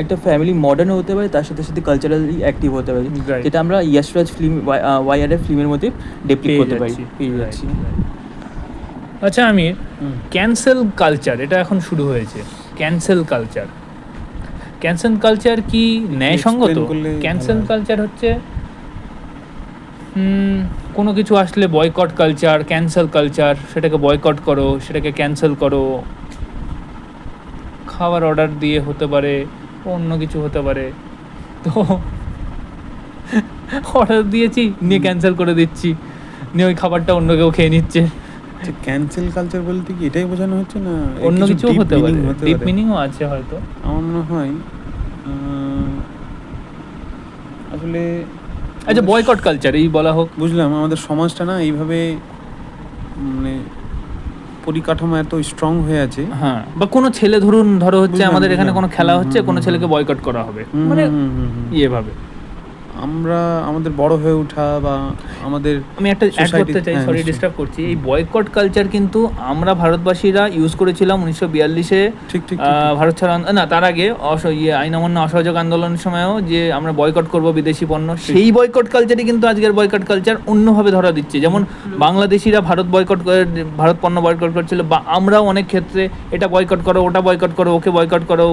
একটা ফ্যামিলি মডার্ন হতে পারে, তার সাথে সাথে কালচারালি অ্যাক্টিভ হতে পারে, Right. যেটা আমরা ইয়াশ রাজ ফিল্ম ওয়াইআরএফ ফিল্মের মধ্যে ডেপ্লিট করতে পারি, পেয়ে Right, যাচ্ছি। right. আচ্ছা আমির, ক্যান্সেল কালচার এটা এখন শুরু হয়েছে। ক্যান্সেল কালচার কি ন্যায়সঙ্গত? Explain করলে ক্যান্সেল ভালো হয়। কালচার হচ্ছে কোনো কিছু আসলে বয়কট কালচার, ক্যান্সেল কালচার, সেটাকে বয়কট করো, সেটাকে ক্যান্সেল করো। খাবার অর্ডার দিয়ে হতে পারে, অন্য কিছু হতে পারে, তো অর্ডার দিয়েছি নিয়ে ক্যান্সেল করে দিচ্ছি, নিয়ে ওই খাবারটা অন্য কেউ খেয়ে নিচ্ছে। ক্যান্সেল কালচার বলতে কি এটাই বোঝানো হচ্ছে না? এর অন্য কিছু deep হতে পারে, meaning ডিপ পারে। মিনিংও আছে হয়তো। আমার মনে হয় আসলে আচ্ছা, বয়কট কালচার এই বলা হোক। বুঝলাম, আমাদের সমাজটা না এইভাবে মানে পরিকাঠামো এত স্ট্রং হয়ে আছে। হ্যাঁ, বা কোনো ছেলে ধরো হচ্ছে বুঝলাম, আমাদের এখানে বুঝলাম। কোনো খেলা হুম, হচ্ছে, হুম, কোনো হুম, ছেলেকে বয়কট করা হবে, মানে ভাবে আমরা আমাদের বড় হয়ে ওঠা বা আমাদের আমি একটা অ্যাড Society- করতে চাই, হ্যাঁ, সরি নিশ্চয়ই। ডিস্টার্ব করছি। এই বয়কট কালচার কিন্তু আমরা ভারতবাসীরা ইউজ করেছিলাম 1942-এ, ঠিক ঠিক ভারত ছাড় না, তার আগে আইন অমান্য অসহযোগ আন্দোলনের সময়ও যে আমরা বয়কট করব বিদেশি পণ্য, সেই বয়কট কালচারই কিন্তু আজকের বয়কট কালচার অন্যভাবে ধরা দিচ্ছে। যেমন বাংলাদেশিরা ভারত পণ্য বয়কট করছিল, বা আমরাও অনেক ক্ষেত্রে এটা বয়কট করো, ওটা বয়কট করো, ওকে বয়কট করো,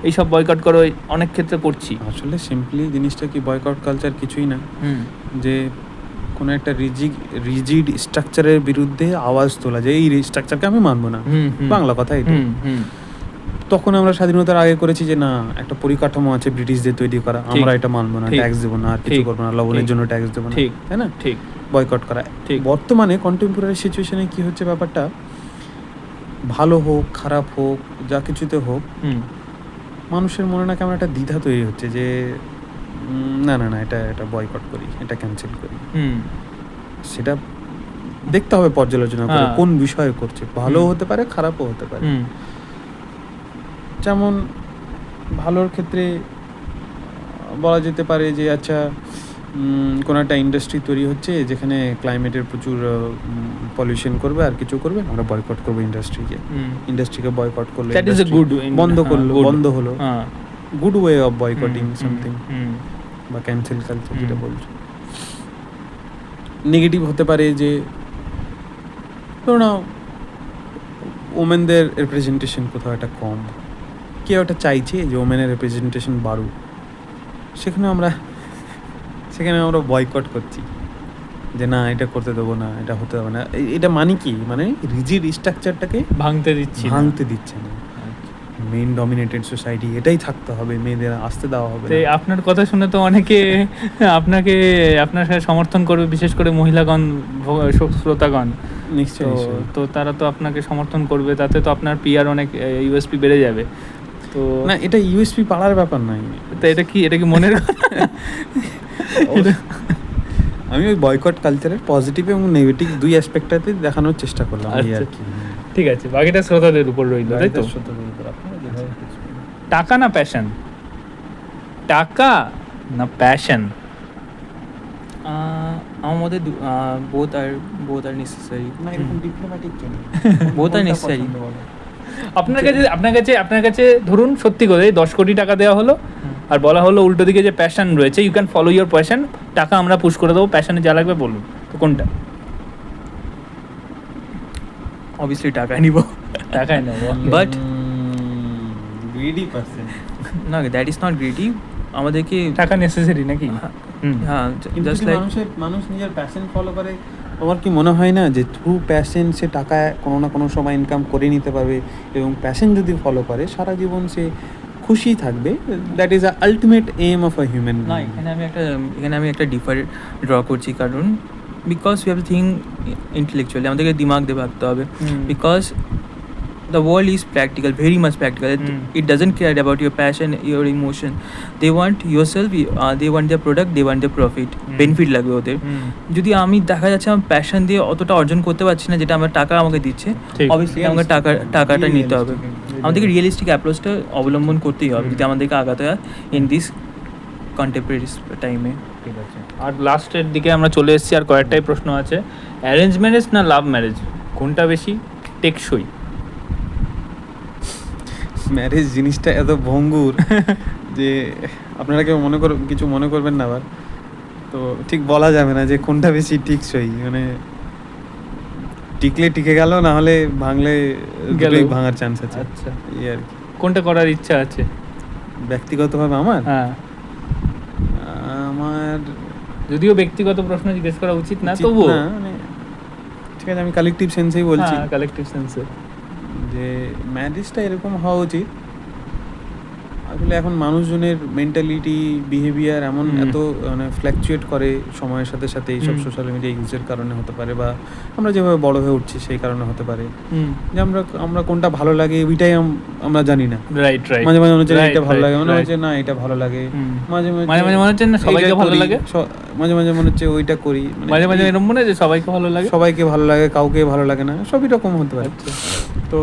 এইসব বয়কট করো, অনেক ক্ষেত্রে করছি। আসলে সিম্পলি জিনিসটা কি, বয়কট কালচার কিছুই না, যে কোনো একটা রিজিড স্ট্রাকচারের বিরুদ্ধে আওয়াজ তোলা, যে এই স্ট্রাকচারকে আমি মানবো না, বাংলা কথা এটা। তখন আমরা স্বাধীনতার আগে করেছি যে না, একটা পরিকাঠামো আছে ব্রিটিশদের তৈরি করা, আমরা এটা মানবো না, ঠিক। ট্যাক্স দেবো না, আর কিছু ঠিক। করবো না, লবণের ঠিক। জন্য ট্যাক্স দেবো না, ঠিক। তাই না? ঠিক বয়কট করা। ঠিক। বর্তমানে কন্টেম্পোরারি সিচুয়েশনে কি হচ্ছে ব্যাপারটা, ভালো হোক খারাপ হোক যা কিছুতে হোক, মানুষের মনে না কেমন একটা দ্বিধা তৈরি হচ্ছে যে না না না, এটা বয়কট করি, এটা ক্যান্সেল করি। সেটা দেখতে হবে পর্যালোচনা করে হ্যাঁ। কোন বিষয়ে করছে, ভালো হতে পারে খারাপও হতে পারে। যেমন ভালোর ক্ষেত্রে বলা যেতে পারে যে আচ্ছা, কোনো একটা ইন্ডাস্ট্রি তৈরি হচ্ছে যেখানে ক্লাইমেটের প্রচুর পলিউশন করবে আর কিছু করবে, আমরা বয়কট করবো ইন্ডাস্ট্রিকে বয়কট করলে That is a good বন্ধ করলো, good. বন্ধ হলো, গুড ওয়ে অফ বয়কটিং সামথিং, বা ক্যান্সেল কালচার যেটা বলছো। নেগেটিভ হতে পারে যে ধরো না, ওমেনদের রিপ্রেজেন্টেশন কোথাও একটা কম, কেউ একটা চাইছে যে ওমেনের রিপ্রেজেন্টেশন বাড়ুক, সেখানে আমরা বয়কট করছি যে না এটা করতে দেবো না, এটা হতে হবে না। এটা মানে কি, মানে রিজিড স্ট্রাকচারটাকে ভাঙতে দিচ্ছি না। ভাঙতে দিচ্ছে না। মেন ডমিনেটেড সোসাইটি, এটাই থাকতে হবে, মেয়েদের আসতে দেওয়া হবে তো না। আপনার কথা শুনে তো অনেকে আপনার সাথে সমর্থন করবে, বিশেষ করে মহিলাগণ, শ্রোতাগণ। নিশ্চয়ই তো নিশ্চয়ই। তো তারা তো আপনাকে সমর্থন করবে, তাতে তো আপনার পিআর অনেক ইউএসপি বেড়ে যাবে। তো না, এটা ইউএসপি পাড়ার ব্যাপার নয়। তো এটা কি মনের আমি ওই বয়কট কালচারের পজিটিভ এবং নেগেটিভ দুই অ্যাসপেক্টটাতে দেখানোর চেষ্টা করলাম এই আর কি। ঠিক আছে, বাকিটা শ্রোতাদের উপর রইল, তাই তো? টাকা না প্যাশন? টাকা না প্যাশন? আমার মধ্যে বোথ আর নেসেসারি। না, এরকম ডিপ্লোম্যাটিক কেন? Both are necessary. আপনার কাছে ধরুন সত্যি করে 10 কোটি টাকা দেওয়া হলো, আর বলা হলো উল্টো দিকে যে প্যাশন রয়েছে, you can follow your passion, টাকা আমরা পুশ করে দেবো, প্যাশনে যা লাগবে বলুন, তো কোনটা? অবভিয়াসলি টাকায় নিব। টাকাই নেবো। But greedy person. না, দ্যাট ইজ নট গ্রিডি। আমাদেরকে টাকা নেসেসারি নাকি? হ্যাঁ, কিন্তু জাস্ট যদি লাইক মানুষ নিজের প্যাশন ফলো করে, আমার কি মনে হয় না যে থ্রু প্যাশন সে টাকা কোনো না কোনো সময় ইনকাম করে নিতে পারবে, এবং প্যাশন যদি ফলো করে সারা জীবন সে খুশি থাকবে। That is a ultimate aim of a human. না, এখানে আমি একটা ডিফার ড্র করছি, কারণ because we have to think intellectually, আমাদেরকে দিমাগ দিয়ে ভাবতে হবে। Because the world is practical, very much practical. It doesn't care about your passion, your emotion. They want yourself, they want their product, they want their profit, benefit লাগবে ওদের। যদি আমি দেখা যাচ্ছে আমার প্যাশন দিয়ে অতটা অর্জন করতে পারছি না যেটা আমার টাকা আমাকে দিচ্ছে, অবভিয়াসলি আমাকে টাকাটা নিতে হবে। আমাদেরকে রিয়েলিস্টিক অ্যাপ্রোচটা অবলম্বন করতেই হবে যদি আমাদেরকে আগাতে হয় ইন দিস কন্টেম্পোরারি টাইমে। ঠিক আছে, আর লাস্টের দিকে আমরা চলে এসেছি, আর কয়েকটাই প্রশ্ন আছে। অ্যারেঞ্জ ম্যারেজ না লাভ ম্যারেজ, কোনটা বেশি টেকসই? ম্যারেজ জিনিসটা এত ভঙ্গুর যে আপনারা কেউ কিছু মনে করবেন না, আবার তো ঠিক বলা যাবে না যে কোনটা বেশি টিকসই। মানে টিকলে টিকে গেল, না হলে ভাঙলে দুটোই ভাঙার চান্স আছে। আচ্ছা, এই আর কি। কোনটা করার ইচ্ছা আছে ব্যক্তিগতভাবে আমার হ্যাঁ, আমার যদিও ব্যক্তিগত প্রশ্ন জিজ্ঞেস করা উচিত না, তবুও মানে ঠিক আছে, আমি কালেকটিভ সেন্সেই বলছি। কালেকটিভ সেন্সে যে ম্যারেজটা এরকম হওয়া উচিত। আসলে এখন মানুষজনের মেন্টালিটি, বিহেভিয়ার এমন এত মানে ফ্ল্যাকচুয়েট করে সময়ের সাথে সাথে, এইসব সোশ্যাল মিডিয়া ইউজের কারণে হতে পারে, বা আমরা যেভাবে বড় হয়ে উঠছি সেই কারণে হতে পারে, যে আমরা কোনটা ভালো লাগে ওইটাই আমরা জানি না। রাইট মাঝে মাঝে মনে হচ্ছে এটা ভালো লাগে, মনে হচ্ছে না এটা ভালো লাগে, মাঝে মাঝে মনে হচ্ছে না সবাইকে ভালো লাগে, মাঝে মাঝে মনে হচ্ছে ওইটা করি, মাঝে মাঝে এরকম মনে হয় যে সবাইকে ভালো লাগে, কাউকে ভালো লাগে না, সবই রকম হতে পারে। তো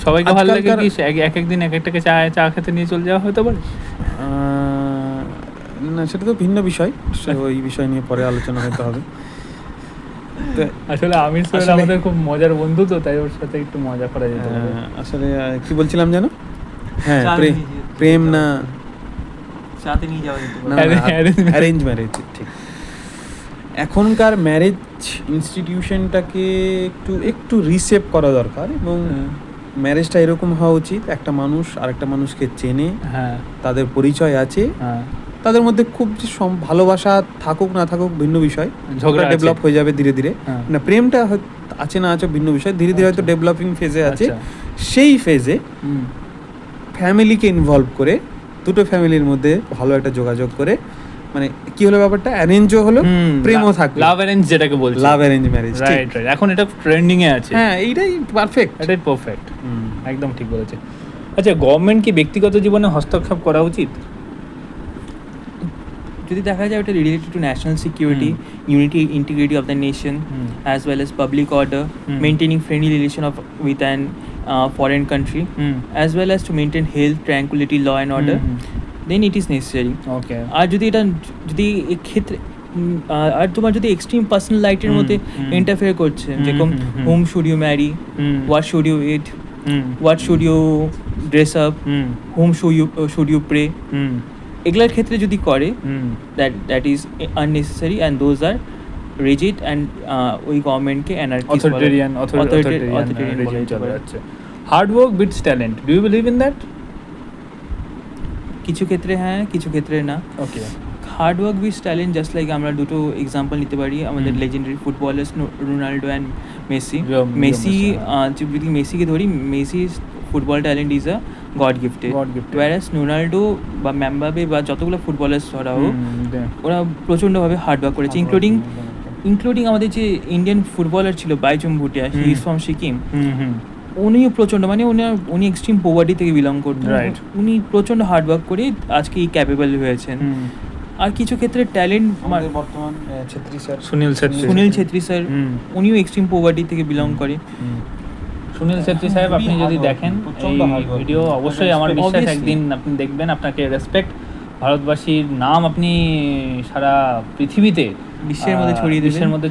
সবাইকে ভালো লাগে কি এক একদিন এক একটাকে চা খেতে নিয়ে চলে যাওয়া হতে পারে? না, সেটা তো ভিন্ন বিষয়, ওই বিষয় নিয়ে পরে আলোচনা হতে হবে। আসলে আমির স্যার আমাদের খুব মজার বন্ধু, তো তাই ওর সাথে একটু মজা করা যেতে পারে। আসলে কি বলছিলাম যেন? হ্যাঁ, প্রেম না সাথে নিয়ে যাওয়া যেতে পারে, অ্যারেঞ্জ ম্যারেজ। ঠিক, এখনকার ম্যারেজ ইনস্টিটিউশনটাকে একটু রিসেপ করা দরকার, এবং ম্যারেজটা এরকম হওয়া উচিত একটা মানুষ আরেকটা মানুষকে চেনে, তাদের পরিচয় আছে, তাদের মধ্যে খুব যে ভালোবাসা থাকুক না থাকুক ভিন্ন বিষয়, ঝগড়া ডেভেলপ হয়ে যাবে ধীরে ধীরে। না, প্রেমটা আছে না আছে ভিন্ন বিষয়, ধীরে ধীরে হয়তো ডেভেলপিং ফেজে আছে। সেই ফেজে ফ্যামিলিকে ইনভলভ করে, দুটো ফ্যামিলির মধ্যে ভালো একটা যোগাযোগ করে, মানে কি হলো ব্যাপারটা, অ্যারেঞ্জও হলো, প্রেমও থাকলো, লাভ অ্যারেঞ্জ যেটাকে বলছি, লাভ অ্যারেঞ্জ ম্যারেজ। রাইট, এখন এটা ট্রেন্ডিং এ আছে। হ্যাঁ, এইটাই পারফেক্ট, এটাই পারফেক্ট, একদম ঠিক বলেছে। আচ্ছা, গভর্নমেন্ট কি ব্যক্তিগত জীবনে হস্তক্ষেপ করা উচিত? যদি দেখা যায় ওটা related to national security, unity, integrity of the nation, as well as public order, maintaining friendly relation with an foreign country, as well as to maintain health, tranquillity, law and order, then it is necessary. Okay, আর যদি এক্ষেত্রে আর তোমার যদি extreme personal লাইফের মধ্যে interfere করছে, যেরকম whom should you marry, what should you eat, what should you dress up, whom should you pray, এগুলোর ক্ষেত্রে যদি করে, that is unnecessary, and those are rigid and ওই গভর্নমেন্টকে অ্যানার্কিস্ট অথরিটেরিয়ান রেজিম চলে যাচ্ছে। Hard work beats talent, do you believe in that? কিছু ক্ষেত্রে হ্যাঁ, কিছু ক্ষেত্রে না। Okay, hard work beats talent, just like আমরা দুটো এক্সাম্পল নিতে পারি আমাদের legendary footballers Ronaldo and Messi. Messi যদি মেসিকে ধরি, Messi's football talent is a god gifted, whereas Ronaldo বা ম্যামবাপে বা যতগুলো ফুটবলার্স ধরা হোক, ওরা প্রচণ্ডভাবে হার্ড ওয়ার্ক করেছে, ইনক্লুডিং আমাদের যে ইন্ডিয়ান ফুটবলার ছিল Baichung Bhutia, he is from Sikkim, উনিও প্রচণ্ড, মানে উনি এক্সট্রিম পোভার্টি থেকে বিলং করতেন, উনি প্রচণ্ড হার্ড ওয়ার্ক করে আজকে এই ক্যাপেবল হয়েছেন। আর কিছু ক্ষেত্রে ট্যালেন্ট বর্তমান ছেত্রী স্যার, সুনীল ছেত্রী স্যার, উনিও এক্সট্রিম পোভার্টি থেকে বিলং করে। সুনীল ছেত্রী সাহেব, আপনি যদি দেখেন এই ভিডিও, অবশ্যই আমার বিশ্বাস একদিন আপনি দেখবেন, আপনাকে রেসপেক্ট, ভারতবাসীর নাম আপনি সারা পৃথিবীতে বিশ্বের মধ্যে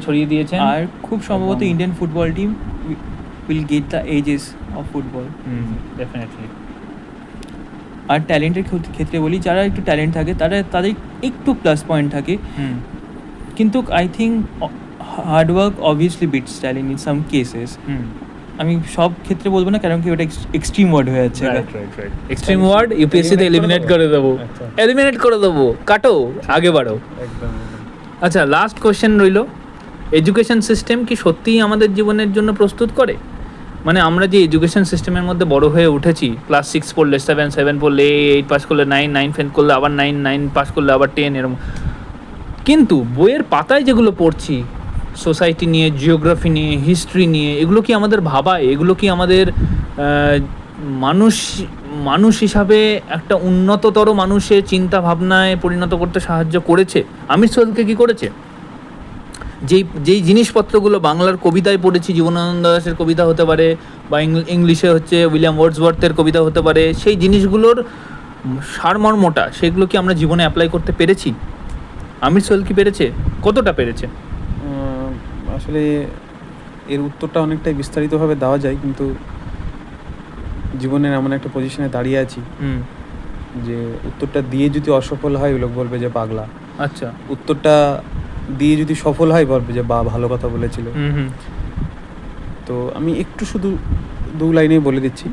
ছড়িয়ে দিয়েছেন। আর খুব সম্ভবত Indian football team will get the ages of football, definitely. আর ট্যালেন্টের ক্ষেত্রে বলি, যারা একটু ট্যালেন্ট থাকে তাদের একটু প্লাস পয়েন্ট থাকে, কিন্তু I think hard work obviously beats talent in some cases. আমি সব ক্ষেত্রে বলবো না, কারণ কি ওটা এক্সট্রিম ওয়ার্ড হয়ে যাচ্ছে। এক্সট্রিম ওয়ার্ড ইউপিএসসি তে এলিমিনেট করে দেবো, কাটো, আগে বাড়ো। আচ্ছা, লাস্ট কোশ্চেন রইলো, এডুকেশন সিস্টেম কি সত্যিই আমাদের জীবনের জন্য প্রস্তুত করে? মানে আমরা যে এডুকেশন সিস্টেমের মধ্যে বড় হয়ে উঠেছি, ক্লাস 6 পড়লে 7 পড়লে 8 পাস করলে 9 ফেল করলে আবার 9 পাস করলে আবার 10, এরকম। কিন্তু বইয়ের পাতায় যেগুলো পড়ছি, সোসাইটি নিয়ে, জিওগ্রাফি নিয়ে, হিস্ট্রি নিয়ে, এগুলো কি আমাদের ভাবায়? এগুলো কি আমাদের মানুষ হিসাবে একটা উন্নততর মানুষের চিন্তা ভাবনায় পরিণত করতে সাহায্য করেছে? আমির সোহেলকে কি করেছে? যেই জিনিসপত্রগুলো বাংলার কবিতায় পড়েছি, জীবনানন্দ দাশের কবিতা হতে পারে, বা ইংলিশে হচ্ছে উইলিয়াম ওয়ার্ডসওয়ার্থের কবিতা হতে পারে, সেই জিনিসগুলোর সারমর্মটা, সেগুলো কি আমরা জীবনে অ্যাপ্লাই করতে পেরেছি? আমির সোহেল কি পেরেছে? কতটা পেরেছে? আসলে এর উত্তরটা অনেকটাই বিস্তারিতভাবে দেওয়া যায়, কিন্তু জীবনের এমন একটা পজিশনে দাঁড়িয়ে আছি যে উত্তরটা দিয়ে যদি অসফল হয়, লোক বলবে যে পাগলা। আচ্ছা, উত্তরটা দিয়ে যদি সফল হয়, বলবে যে বা ভালো কথা বলেছিল। তো আমি একটু শুধু 2 লাইনে বলে দিচ্ছি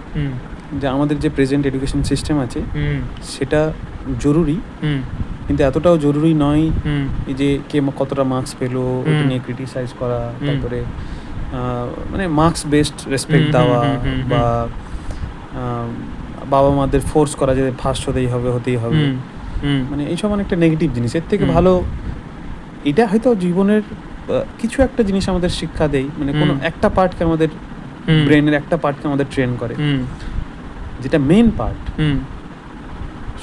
যে আমাদের যে প্রেজেন্ট এডুকেশন সিস্টেম আছে, সেটা জরুরি, কিন্তু এতটাও জরুরি নয় এই যে কে কতটা মার্কস পেলো ওটা নিয়ে ক্রিটিসাইজ করা, তারপরে মানে মার্কস বেসড রেসপেক্ট দেওয়া, বা বাবা মাদের ফোর্স করা যে ফার্স্ট হতেই হবে, মানে এইসব অনেকটা নেগেটিভ জিনিস। এর থেকে ভালো এটা হয়তো জীবনের কিছু একটা জিনিস আমাদের শিক্ষা দেয়, মানে কোনো একটা পার্টকে আমাদের ব্রেনের একটা পার্টকে আমাদের ট্রেন করে, যেটা মেইন পার্ট,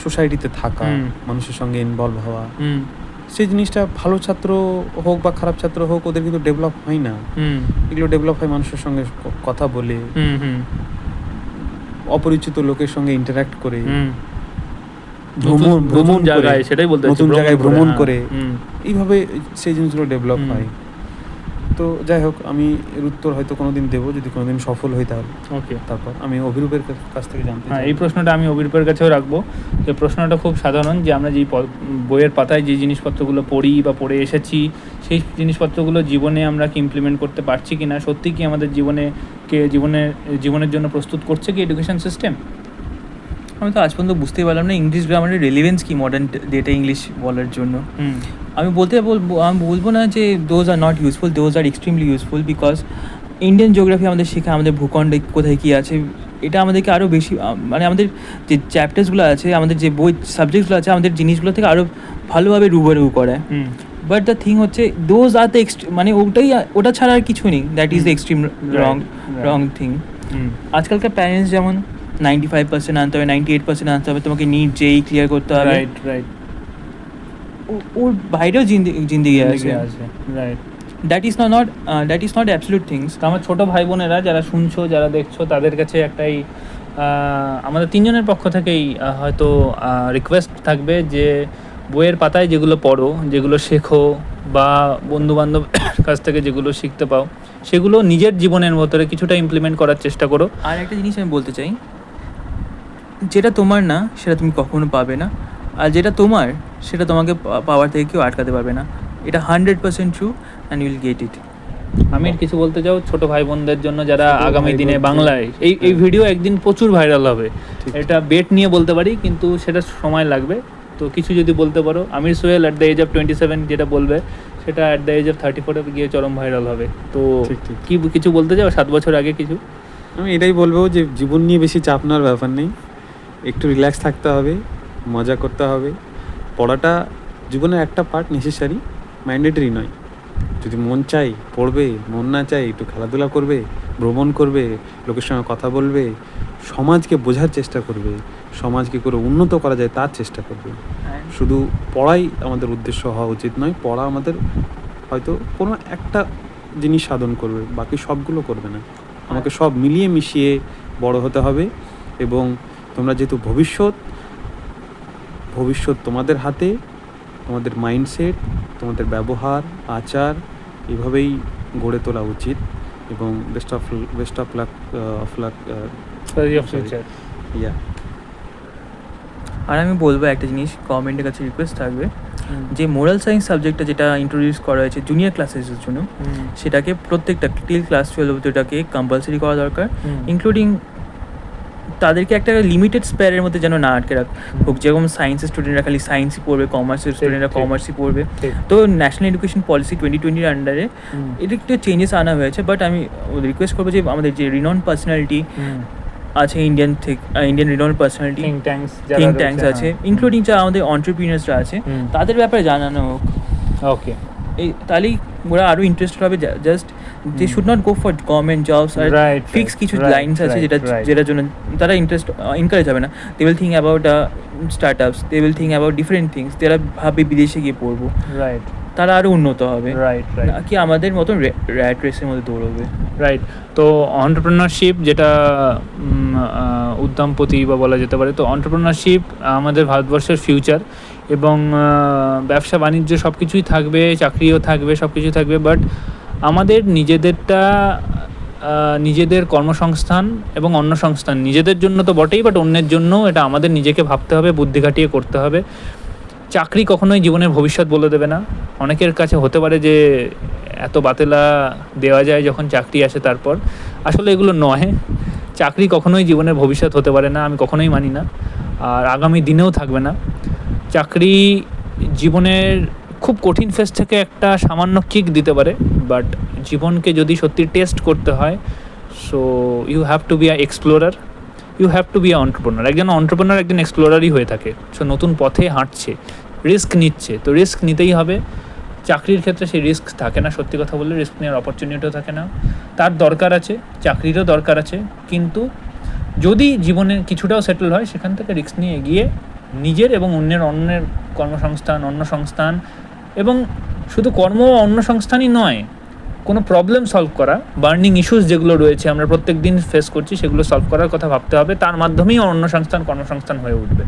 সোসাইটিতে থাকা, মানুষের সঙ্গে ইনভলভ হওয়া, সেই জিনিসটা ভালো ছাত্র হোক বা খারাপ ছাত্র হোক, ওদের কিন্তু ডেভেলপ হয় না। এগুলো ডেভেলপ হয় মানুষের সঙ্গে কথা বলে, অপরিচিত লোকের সঙ্গে ইন্টারঅ্যাক্ট করে, ভ্রমণ জায়গায়, সেটাই বলতে নতুন জায়গায় ভ্রমণ করে, এইভাবে সেই জিনিসগুলো ডেভেলপ হয়। তো যাই হোক, আমি এর উত্তর হয়তো কোনোদিন দেবো, যদি কোনোদিন সফল হই তাহলে। ওকে, তারপর আমি অভিরূপের কাছ থেকে জানতে চাই। এই প্রশ্নটা আমি অভিরূপের কাছেও রাখবো। যে প্রশ্নটা খুব সাধারণ, যে আমরা যেই বইয়ের পাতায় যে জিনিসপত্রগুলো পড়ি বা পড়ে এসেছি, সেই জিনিসপত্রগুলো জীবনে আমরা কি ইমপ্লিমেন্ট করতে পারছি কি না? সত্যি কি আমাদের জীবনের জন্য প্রস্তুত করছে কি এডুকেশন সিস্টেম? আমি তো আজ পর্যন্ত বুঝতেই পারলাম না ইংলিশ গ্রামারের রেলিভেন্স কি মডার্ন ডেটা ইংলিশ বলার জন্য। আমি বলবো না যে those are not useful, those are extremely useful, because Indian geography আমাদের শেখায় আমাদের ভূখণ্ডে কোথায় কী আছে। এটা আমাদেরকে আরও বেশি, মানে আমাদের যে চ্যাপ্টার্সগুলো আছে, আমাদের যে বই সাবজেক্টসগুলো আছে, আমাদের জিনিসগুলো থেকে আরও ভালোভাবে রুবারু করায়। বাট দ্য থিং হচ্ছে, দোজ আর দ্য মানে ওটা ছাড়া আর কিছু নেই। That is the extreme wrong thing. আজকালকার প্যারেন্টস যেমন 95% আনতে হবে, 98% আনতে হবে, তোমাকে নিট যেই ক্লিয়ার করতে হবে, রাইট, ওর বাইরেও জিন্দেগি আছে। Right, that is not absolute things. আমার ছোটো ভাই বোনেরা যারা শুনছো, যারা দেখছো, তাদের কাছে একটাই আমাদের 3 জনের পক্ষ থেকেই হয়তো রিকোয়েস্ট থাকবে যে বইয়ের পাতায় যেগুলো পড়ো, যেগুলো শেখো, বা বন্ধুবান্ধবের কাছ থেকে যেগুলো শিখতে পাও, সেগুলো নিজের জীবনের ভেতরে কিছুটা ইমপ্লিমেন্ট করার চেষ্টা করো। আর একটা জিনিস আমি বলতে চাই, যেটা তোমার না সেটা তুমি কখনো পাবে না, আর যেটা তোমার সেটা তোমাকে পাওয়ার থেকে কেউ আটকাতে পারবে না। এটা 100% true. And you will get it. Aamir কিছু বলতে চাও ছোট ভাই বোনদের জন্য যারা ছোট আগামী ভাই দিনে বোনদের- বাংলায় এই হ্যাঁ। ভিডিও একদিন প্রচুর ভাইরাল হবে, ঠিক। এটা বেট নিয়ে বলতে পারি, কিন্তু সেটা সময় লাগবে। তো কিছু যদি বলতে পারো, Aamir Sohel at the age of 27 যেটা বলবে সেটা অ্যাট দ্য এজ অফ 34 গিয়ে চরম ভাইরাল হবে। তো ঠিক, ঠিক। কি কিছু বলতে চাও 7 বছর আগে কিছু? আমি এটাই বলবো যে জীবন নিয়ে বেশি চাপ নেওয়ার ব্যাপার নেই, একটু রিল্যাক্স থাকতে হবে, মজা করতে হবে। পড়াটা জীবনের একটা পার্ট, নেসেসারি, ম্যান্ডেটরি নয়। যদি মন চাই পড়বে, মন না চাই একটু খেলাধুলা করবে, ভ্রমণ করবে, লোকের সঙ্গে কথা বলবে, সমাজকে বোঝার চেষ্টা করবে, সমাজকে করে উন্নত করা যায় তার চেষ্টা করবে। শুধু পড়াই আমাদের উদ্দেশ্য হওয়া উচিত নয়। পড়া আমাদের হয়তো কোনো একটা জিনিস সাধন করবে, বাকি সবগুলো করবে না। আমাকে সব মিলিয়ে মিশিয়ে বড় হতে হবে। এবং তোমরা যেহেতু ভবিষ্যৎ তোমাদের হাতে, তোমাদের মাইন্ডসেট, তোমাদের ব্যবহার, আচার এভাবেই গড়ে তোলা উচিত। এবং বেস্ট অফ লাক ফিউচার। ইয়া। আর আমি বলবো একটা জিনিস, গভর্নমেন্টের কাছে রিকোয়েস্ট থাকবে যে মোরাল সায়েন্স সাবজেক্টটা যেটা ইন্ট্রোডিউস করা হয়েছে জুনিয়র ক্লাসেসের জন্য, সেটাকে প্রত্যেকটা টিল ক্লাস 12 অবধি এটাকে কম্পালসারি করা দরকার, ইনক্লুডিং তাদেরকে একটা লিমিটেড স্পেয়ারের মধ্যে যেন না আটকে হোক। যেরকম সায়েন্সের স্টুডেন্টরা খালি সায়েন্সই পড়বে, কমার্সের স্টুডেন্টরা ঠিক। কমার্সই পড়বে। ঠিক। তো ন্যাশনাল এডুকেশন পলিসি 2020-র আন্ডারে এটা একটু চেঞ্জেস আনা হয়েছে, বাট আমি রিকোয়েস্ট করবো যে আমাদের যে রিনাউন্ড পার্সোনালিটি আছে Indian renowned personality, think tanks আছে, ইনক্লুডিং যা আমাদের অন্টারপ্রিনার্সরা আছে, তাদের ব্যাপারে জানানো হোক। ওকে। এই তাহলেই ওরা আরও ইন্টারেস্টেড হবে। Just they should not go for government jobs আর Right, ফিক্স right, কিছু right, লাইনস আছে right, right. যেটার জন্য তারা এনকারেজ হবে না। They will think about startups, they will think about different things. তারা ভাবে বিদেশে গিয়ে পড়বো, রাইট তারা আরও উন্নত হবে, রাইট না কি আমাদের মতন র্যাট রেসের মধ্যে দৌড়বে। রাইট। তো অন্টারপ্রেনারশিপ যেটা উদ্যমপতি বা বলা যেতে পারে, তো অন্টারপ্রেনারশিপ আমাদের ভারতবর্ষের ফিউচার। এবং ব্যবসা বাণিজ্য সব কিছুই থাকবে, চাকরিও থাকবে, সব কিছুই থাকবে, বাট আমাদের নিজেদের কর্মসংস্থান এবং অন্য সংস্থান, নিজেদের জন্য তো বটেই, বাট অন্যের জন্য এটা আমাদের নিজেকে ভাবতে হবে, বুদ্ধি খাটিয়ে করতে হবে। চাকরি কখনোই জীবনের ভবিষ্যৎ বলে দেবে না। অনেকের কাছে হতে পারে যে এত বাতেলা দেওয়া যায় যখন চাকরি আসে, তারপর আসলে এগুলো নয়। চাকরি কখনোই জীবনের ভবিষ্যৎ হতে পারে না, আমি কখনোই মানি না, আর আগামী দিনেও থাকবে না। চাকরি জীবনের খুব কঠিন ফেজ থেকে একটা সামান্য কিক দিতে পারে, বাট জীবনকে যদি সত্যি টেস্ট করতে হয়, so you have to be a explorer, you have to be a entrepreneur. একজন অন্টারপ্রেনার একজন এক্সপ্লোরারই হয়ে থাকে। সো নতুন পথে হাঁটছে, রিস্ক নিচ্ছে, তো রিস্ক নিতেই হবে। চাকরির ক্ষেত্রে সেই রিস্ক থাকে না, সত্যি কথা বললে রিস্ক নেওয়ার অপরচুনিটিও থাকে না। তার দরকার আছে, চাকরিরও দরকার আছে, কিন্তু যদি জীবনে কিছুটাও সেটেল হয়, সেখান থেকে রিস্ক নিয়ে এগিয়ে নিজের এবং অন্যের কর্মসংস্থান, অন্য সংস্থান, এবং শুধু অন্য সংস্থানই নয়, কোনো প্রবলেম সলভ করা, বার্নিং ইস্যুস যেগুলো রয়েছে আমরা প্রত্যেক দিন ফেস করছি, সেগুলো সলভ করার কথা ভাবতে হবে। তার মাধ্যমেই অন্য কর্মসংস্থান হয়ে উঠবে।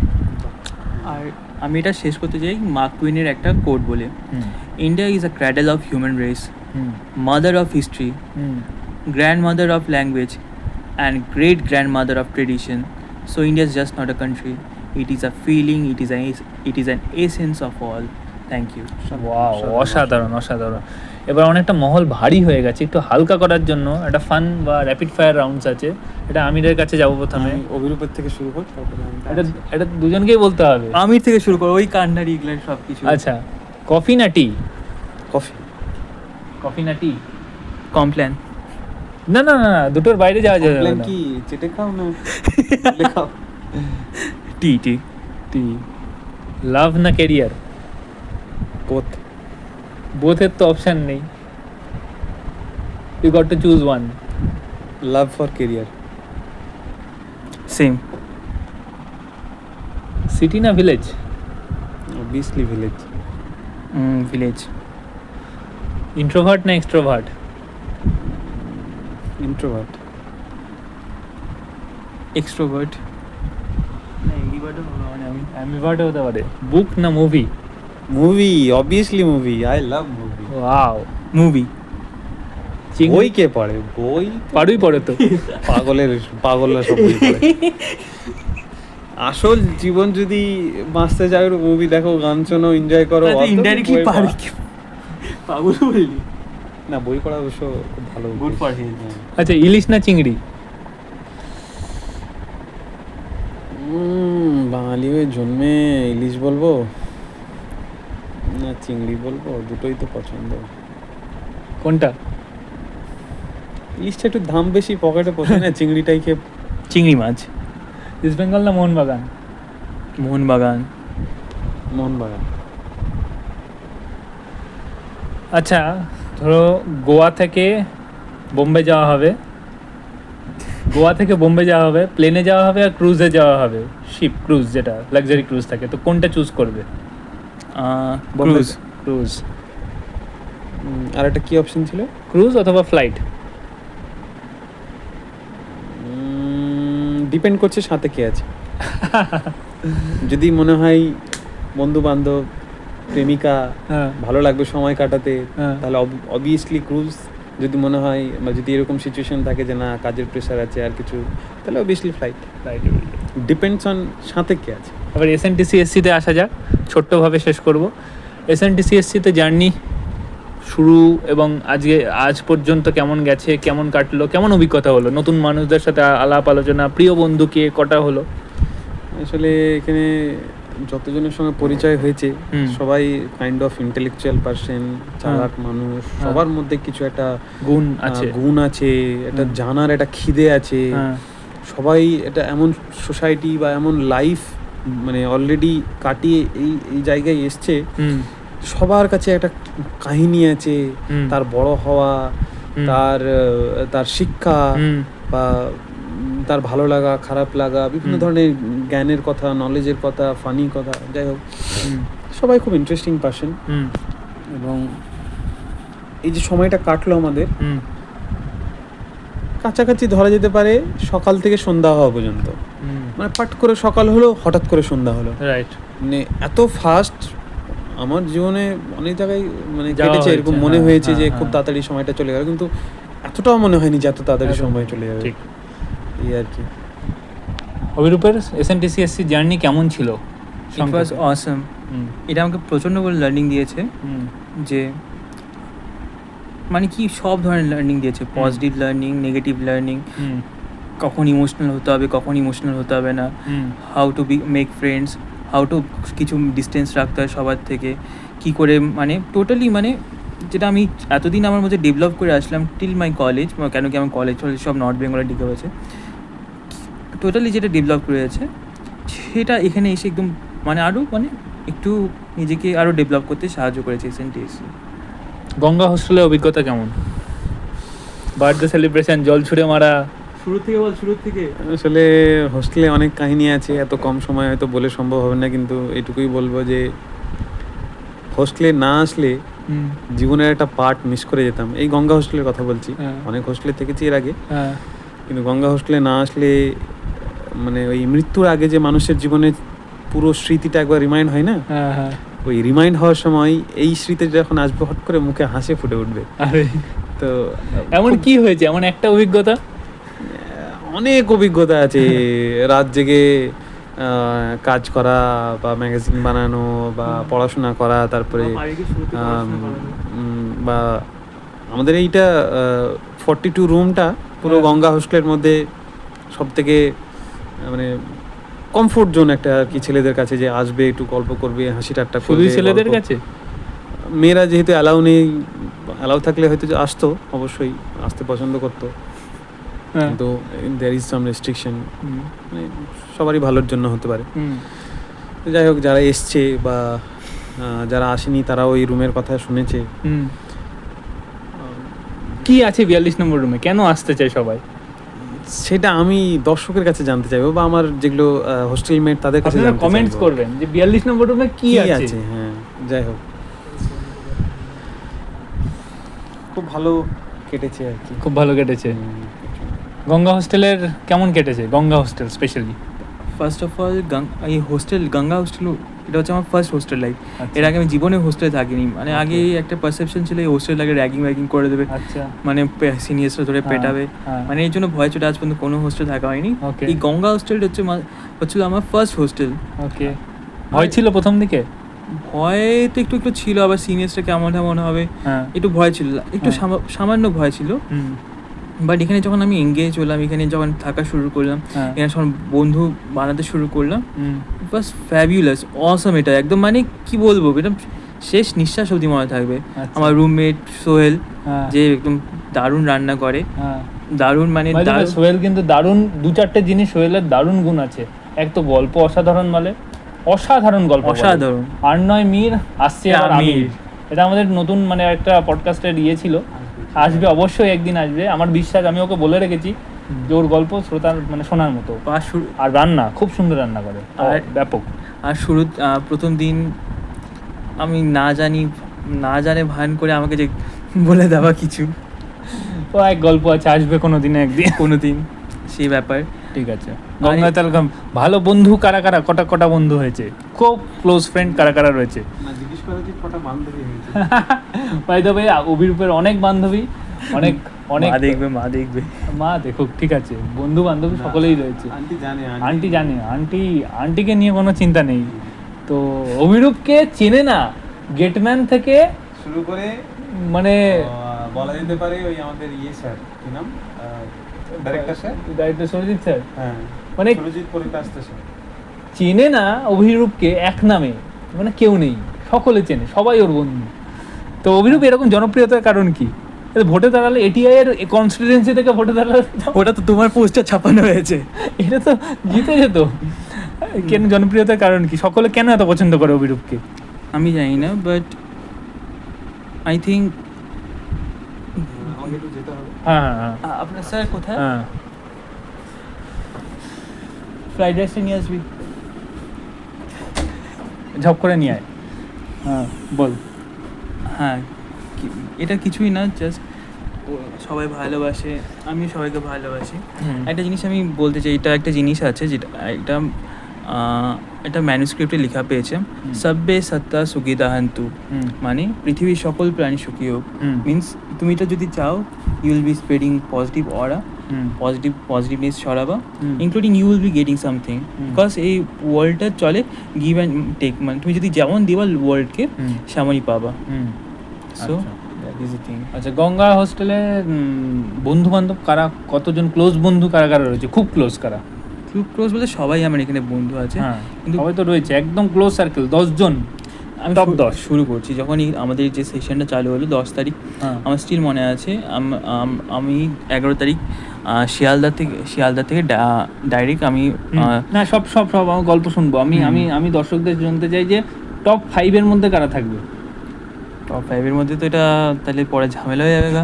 আর আমি এটা শেষ করতে চাই মার্ক টুইনের একটা কোট বলে, India is a cradle of human race, mother of history, grandmother of language, and great grandmother of tradition. So India is just not a country, it is a feeling, it is an essence of all. Thank you. Wow, অসাধারণ অসাধারণ। এবার অনেকটা মহল ভারী হয়ে গেছে, একটু হালকা করার জন্য একটা ফান বা র্যাপিড ফায়ার রাউন্ডস আছে। এটা আমিরের কাছে যাবো প্রথমে। আমি অভিরূপের থেকে শুরু করি, তারপরে এটা দুজনকেই বলতে হবে। আমির থেকে শুরু করো, ওই কান্নারি এগুলো সব কিছু। আচ্ছা, কফি না টি? কফি। কফি না টি? কমপ্ল্যান। না না না, দুটোর বাইরে যাওয়া যাবে প্ল্যান না। কি চেটে খাও না খাও? টি টি। লাভ না ক্যারিয়ার? বোথ। বোথের তো অপশন নেই, you got to choose one. Love for career. Same. City না village? Obviously village. Village. Introvert না এক্সট্রোভার্ট? ইন্ট্রোভার্ট। এক্সট্রোভার্ট। অ্যাম্বিভার্ট হতে পারে। বুক না movie? Movie, obviously movie. I love movie. Wow. Movie. বই কে পড়ে? বই পাড়ুই পড়ে তো। পাগলরা সব বই পড়ে। আসল জীবন যদি বাঁচতে চাও, মুভি দেখো, গান শোনো, এনজয় করো। ইনডাইরেক্টলি পাগল বললি। না, বই পড়া অবশ্য খুব ভালো। Good for him. আচ্ছা, ইলিশ না চিংড়ি? বাঙালি হয়ে জন্মে ইলিশ বলবো না চিংড়ি বলবো, দুটোই তো পছন্দ। কোনটা? ইলিশটা একটু দাম বেশি, পকেটে পড়ে না, চিংড়িটাই খেয়ে। চিংড়ি মাছ। ইস্ট বেঙ্গল না মোহনবাগান? মোহনবাগান। মোহনবাগান। আচ্ছা, ধরো গোয়া থেকে বোম্বে যাওয়া হবে, প্লেনে যাওয়া হবে আর ক্রুজে যাওয়া হবে, শিপ ক্রুজ, যেটা লাক্সারি ক্রুজ থাকে, তো কোনটা চুজ করবে? ক্রুজ। ক্রুজ। আর একটা কি অপশন ছিল? ক্রুজ অথবা ফ্লাইট? ডিপেন্ড করছে সাথে কে আছে। যদি মনে হয় বন্ধু বান্ধব, প্রেমিকা, হ্যাঁ। ভালো লাগবে সময় কাটাতে, হ্যাঁ। তাহলে অবভিয়াসলি ক্রুজ। যদি মনে হয় বা যদি এরকম সিচুয়েশন থাকে যে না কাজের প্রেশার আছে আর কিছু, তাহলে অবভিয়াসলি ফ্লাইট। ডিপেন্ডস অন সাথে কে আছে। আবার এসএনটিসিএসসিতে আসা যাক, ছোট্টভাবে শেষ করব। এসএনটিসিএসসিতে জার্নি শুরু এবং আজ পর্যন্ত কেমন গেছে, কেমন কাটলো, কেমন অভিজ্ঞতা হলো, নতুন মানুষদের সাথে আলাপ আলোচনা, প্রিয় বন্ধু কে কটা হলো? আসলে এখানে যতজনের সঙ্গে পরিচয় হয়েছে সবাই কাইন্ড অফ ইন্টেলেকচুয়াল পারসন, চালাক মানুষ, সবার মধ্যে কিছু একটা গুণ আছে, একটা জানার একটা খিদে আছে। সবাই এটা এমন সোসাইটি বা এমন লাইফ মানে অলরেডি কাটিয়ে এই জায়গায় এসছে, সবার কাছে একটা কাহিনী আছে, তার বড় হওয়া, তার শিক্ষা বা তার ভালো লাগা, খারাপ লাগা, বিভিন্ন ধরনের জ্ঞানের কথা, নলেজের কথা, ফানি কথা, যাই হোক সবাই খুব ইন্টারেস্টিং পারসন। এবং এই যে সময়টা কাটলো আমাদের, কাছাকাছি ধরা যেতে পারে সকাল থেকে সন্ধ্যা হওয়া পর্যন্ত। মানে পাট করে সকাল হলো, হঠাৎ করে সন্ধ্যা হলো, রাইট। মানে এত ফাস্ট আমার জীবনে অনেক জায়গায় মানে কেটেছে, এরকম মনে হয়েছে যে খুব তাড়াতাড়ি সময়টা চলে গেল, কিন্তু এতটাও মনে হয়নি যে এত তাড়াতাড়ি সময় চলে যাবে। এই আর কি। অভিরূপের এসএনটিসিএসসি জার্নি কেমন ছিল? ইট ওয়াজ অসাম। এটা আমাকে প্রচণ্ড করে লার্নিং দিয়েছে, যে মানে কি সব ধরনের লার্নিং দিয়েছে, পজিটিভ লার্নিং, নেগেটিভ লার্নিং, কখন ইমোশনাল হতে হবে, কখন ইমোশনাল হতে হবে না, how to make friends, how to কিছু ডিস্টেন্স রাখতে হয় সবার থেকে, কি করে মানে টোটালি মানে যেটা আমি এতদিন আমার মধ্যে ডেভেলপ করে আসলাম টিল মাই কলেজ, কেন কি আমার কলেজ সব নর্থ বেঙ্গলে ঢুকে হয়েছে, টোটালি যেটা ডেভেলপ করেছে সেটা এখানে এসে একদম মানে আরও মানে একটু নিজেকে আরও ডেভেলপ করতে সাহায্য করেছে এসএনটিএসসি। গঙ্গা হোস্টেলের অভিজ্ঞতা কেমন? বার্থডে সেলিব্রেশন, জল ছুঁড়ে মারা, শুরু থেকে আসলে হোস্টেলে অনেক কাহিনী আছে, এত কম সময় হয়তো বলে সম্ভব হবে না, কিন্তু এটুকুই বলবো যে হোস্টেলে না আসলে জীবনের একটা পার্ট মিস করে যেতাম। এই গঙ্গা হোস্টেলের কথা বলছি, অনেক হোস্টেলে থেকেছি এর আগে, কিন্তু গঙ্গা হোস্টেলে না আসলে মানে ওই মৃত্যুর আগে যে মানুষের জীবনে পুরো স্মৃতিটা একবার রিমাইন্ড হয় না, ওই রিমাইন্ড হওয়ার সময় এই স্মৃতি যখন আসবে হট করে মুখে হাসি ফুটে উঠবে। তো এমন কি হয়েছে, এমন একটা অভিজ্ঞতা? অনেক অভিজ্ঞতা আছে, রাত জেগে কাজ করা বা ম্যাগাজিন বানানো বা পড়াশোনা করা, তারপরে বা আমাদের এইটা 42 রুমটা পুরো গঙ্গা হোস্টেলের মধ্যে সব থেকে মানে কমফোর্ট জোন একটা আর কি, ছেলেদের কাছে যে আসবে একটু গল্প করবে, হাসি ঠাট্টা করবে। ছেলেদের কাছে? মেয়েরা যেহেতু অ্যালাউ নেই, অ্যালাউ থাকলে হয়তো আসতো, অবশ্যই আসতে পছন্দ করতো, কিন্তু দেয়ার ইজ সাম রেস্ট্রিকশন, মানে সবারই ভালোর জন্য হতে পারে। যাই হোক, যারা এসছে বা যারা আসেনি তারাও এই রুমের কথা শুনেছে। কি আছে 42 নম্বর রুমে, কেন আসতে চায় সবাই, সেটা আমি দর্শকের কাছে জানতে চাইবো, বা আমার যেগুলো হোস্টেল মেট তাদের কাছে জানতে চাইবো। কমেন্টস করবেন যে 42 নম্বর রুমে কি আছে। হ্যাঁ, যাই হোক, খুব ভালো কেটেছে আর কি, খুব ভালো কেটেছে। গঙ্গা হোস্টেলের কেমন কেটেছে? Ganga hostel specially first of all এই হোস্টেল, গঙ্গা হোস্টেল, এটা হচ্ছে আমার ফার্স্ট হোস্টেল লাইফ। এর আগে আমি জীবনে হোস্টেলে থাকিনি, মানে আগে একটা পারসেপশন ছিল এই হোস্টেল আগে র্যাগিং করে দেবে, মানে সিনিয়র্সরা ধরে পেটাবে, মানে এই জন্য ভয় ছিল আজ পর্যন্ত কোনো হোস্টেল থাকা হয়নি। এই গঙ্গা হোস্টেলটা হচ্ছিল আমার ফার্স্ট হোস্টেল। ওকে, ভয় ছিল প্রথম দিকে? ভয় তো একটু একটু ছিল, আবার সিনিয়র্সটা কেমন কেমন হবে হ্যাঁ একটু ভয় ছিল, একটু হ্যাঁ। সামান্য ভয় ছিল। হুম, বাট এখানে যখন আমি এঙ্গেজ হলাম, এখানে যখন থাকা শুরু করলাম, হ্যাঁ। এখানে যখন বন্ধু বানাতে শুরু করলাম, হুম, বাস ফ্যাবিউলাস, অসম। এটা একদম মানে কি বলবো, এটা শেষ নিঃশ্বাস অবধি মনে থাকবে। আচ্ছা। আমার রুমমেট সোহেল, হ্যাঁ, যে একদম দারুণ রান্না করে, হ্যাঁ। দারুণ মানে by the way, দারুণ। সোহেল কিন্তু দারুণ, দু চারটে জিনিস সোহেলের দারুণ গুণ আছে। এক তো গল্প অসাধারণ, বলে অসাধারণ গল্প বলে। অসাধারণ। আর নয় মীর, আসছে আবার আমির। আমির। এটা আমাদের নতুন মানে একটা পডকাস্টের ছিল, আসবে অবশ্যই একদিন আসবে আমার বিশ্বাস। আমি ওকে বলে রেখেছি যে ওর গল্প শ্রোতার মানে শোনার মতো। আর রান্না খুব সুন্দর রান্না করে, আর ব্যাপক। আর শুরু প্রথম দিন আমি না জানে ভান করে আমাকে যে বলে দেওয়া কিছু তো এক গল্প আছে, আসবে কোনো দিন সেই ব্যাপার। ঠিক আছে। গঙ্গা তাহলে ভালো বন্ধু কারা কারা, কটা বন্ধু হয়েছে, খুব ক্লোজ ফ্রেন্ড কারা কারা রয়েছে? জিজ্ঞেস করে যে কটা বান্ধবী হয়েছে। বাই দ্য ওয়ে, অভিরূপের অনেক বান্ধবী, অনেক মা দেখবে মা দেখুক, ঠিক আছে, বন্ধু বান্ধবী সকলেই রয়েছে। আন্টি জানে, আন্টিকে নিয়ে কোনো চিন্তা নেই। তো অভিরূপকে চেনে না গেটম্যান থেকে শুরু করে, মানে বলা যেতে পারে ওই আমাদের স্যার, কি নাম, ডাইরেক্টর সরজিৎ স্যার, হ্যাঁ, মানে সুরজিৎ পরিকাস্ত স্যার চেনে না অভিরূপকে এক নামে, মানে কেউ নেই, সকলে চেনে, সবাই ওর বন্ধু। তো অভিরূপ এরকম জনপ্রিয়তার কারণ কি? ভোটে দাঁড়ালে এটিআই এর কনস্টিটুয়েন্সি থেকে ভোটে দাঁড়ালে, ওটা তো তোমার পোস্টার ছাপানো হয়েছে, এটা তো জিতে যেত। কেন জনপ্রিয়তার কারণ কি? সকলে কেন এত পছন্দ করে অভিরূপকে? আমি জানি না, বাট আই থিঙ্ক। আমাকে একটু যেতে হবে। হ্যাঁ হ্যাঁ আপনার স্যার কোথায়? হ্যাঁ, ফ্রাইড রাইসটা নিয়ে আসবি। ঝপ করে নিয়ে আয়। হ্যাঁ বল। হ্যাঁ, এটা কিছুই না, জাস্ট সবাই ভালোবাসে, আমি সবাইকে ভালোবাসি। একটা জিনিস আমি বলতে চাই, এটা একটা জিনিস আছে যেটা এটা ম্যানুস্ক্রিপ্টে লেখা পেয়েছে, সব্বে সত্তা সুখিদাহান্তু, মানে পৃথিবীর সকল প্রাণী সুখী হোক। মিনস তুমি এটা যদি চাও, you will be spreading positive aura, positiveness ছড়াবা, including you will be getting something, because এই ওয়ার্ল্ডটা চলে গিভ অ্যান্ড টেক, মানে তুমি যদি যেমন দিবা ওয়ার্ল্ডকে সেমনই পাবা। So that is the thing. আচ্ছা, গঙ্গা হোস্টেলে বন্ধু বান্ধব কারা, কতজন ক্লোজ বন্ধু কারা কারা রয়েছে, খুব ক্লোজ কারা? খুব ক্লোজ বলতে সবাই আমার এখানে বন্ধু আছে, হ্যাঁ, কিন্তু সবাই তো রয়েছে, একদম ক্লোজ সার্কেল 10 জন। আমি টপ 10 শুরু করছি যখনই আমাদের যে সেশনটা চালু হলো 10 তারিখ, আমার স্টিল মনে আছে। আমি 11 তারিখ শিয়ালদা থেকে ডাইরেক্ট আমি না, সব আমার গল্প শুনবো। আমি দর্শকদের জানতে চাই যে টপ 5 এর মধ্যে কারা থাকবে? টপ 5 এর মধ্যে তো এটা তাহলে পরে ঝামেলা হয়ে যাবে গা।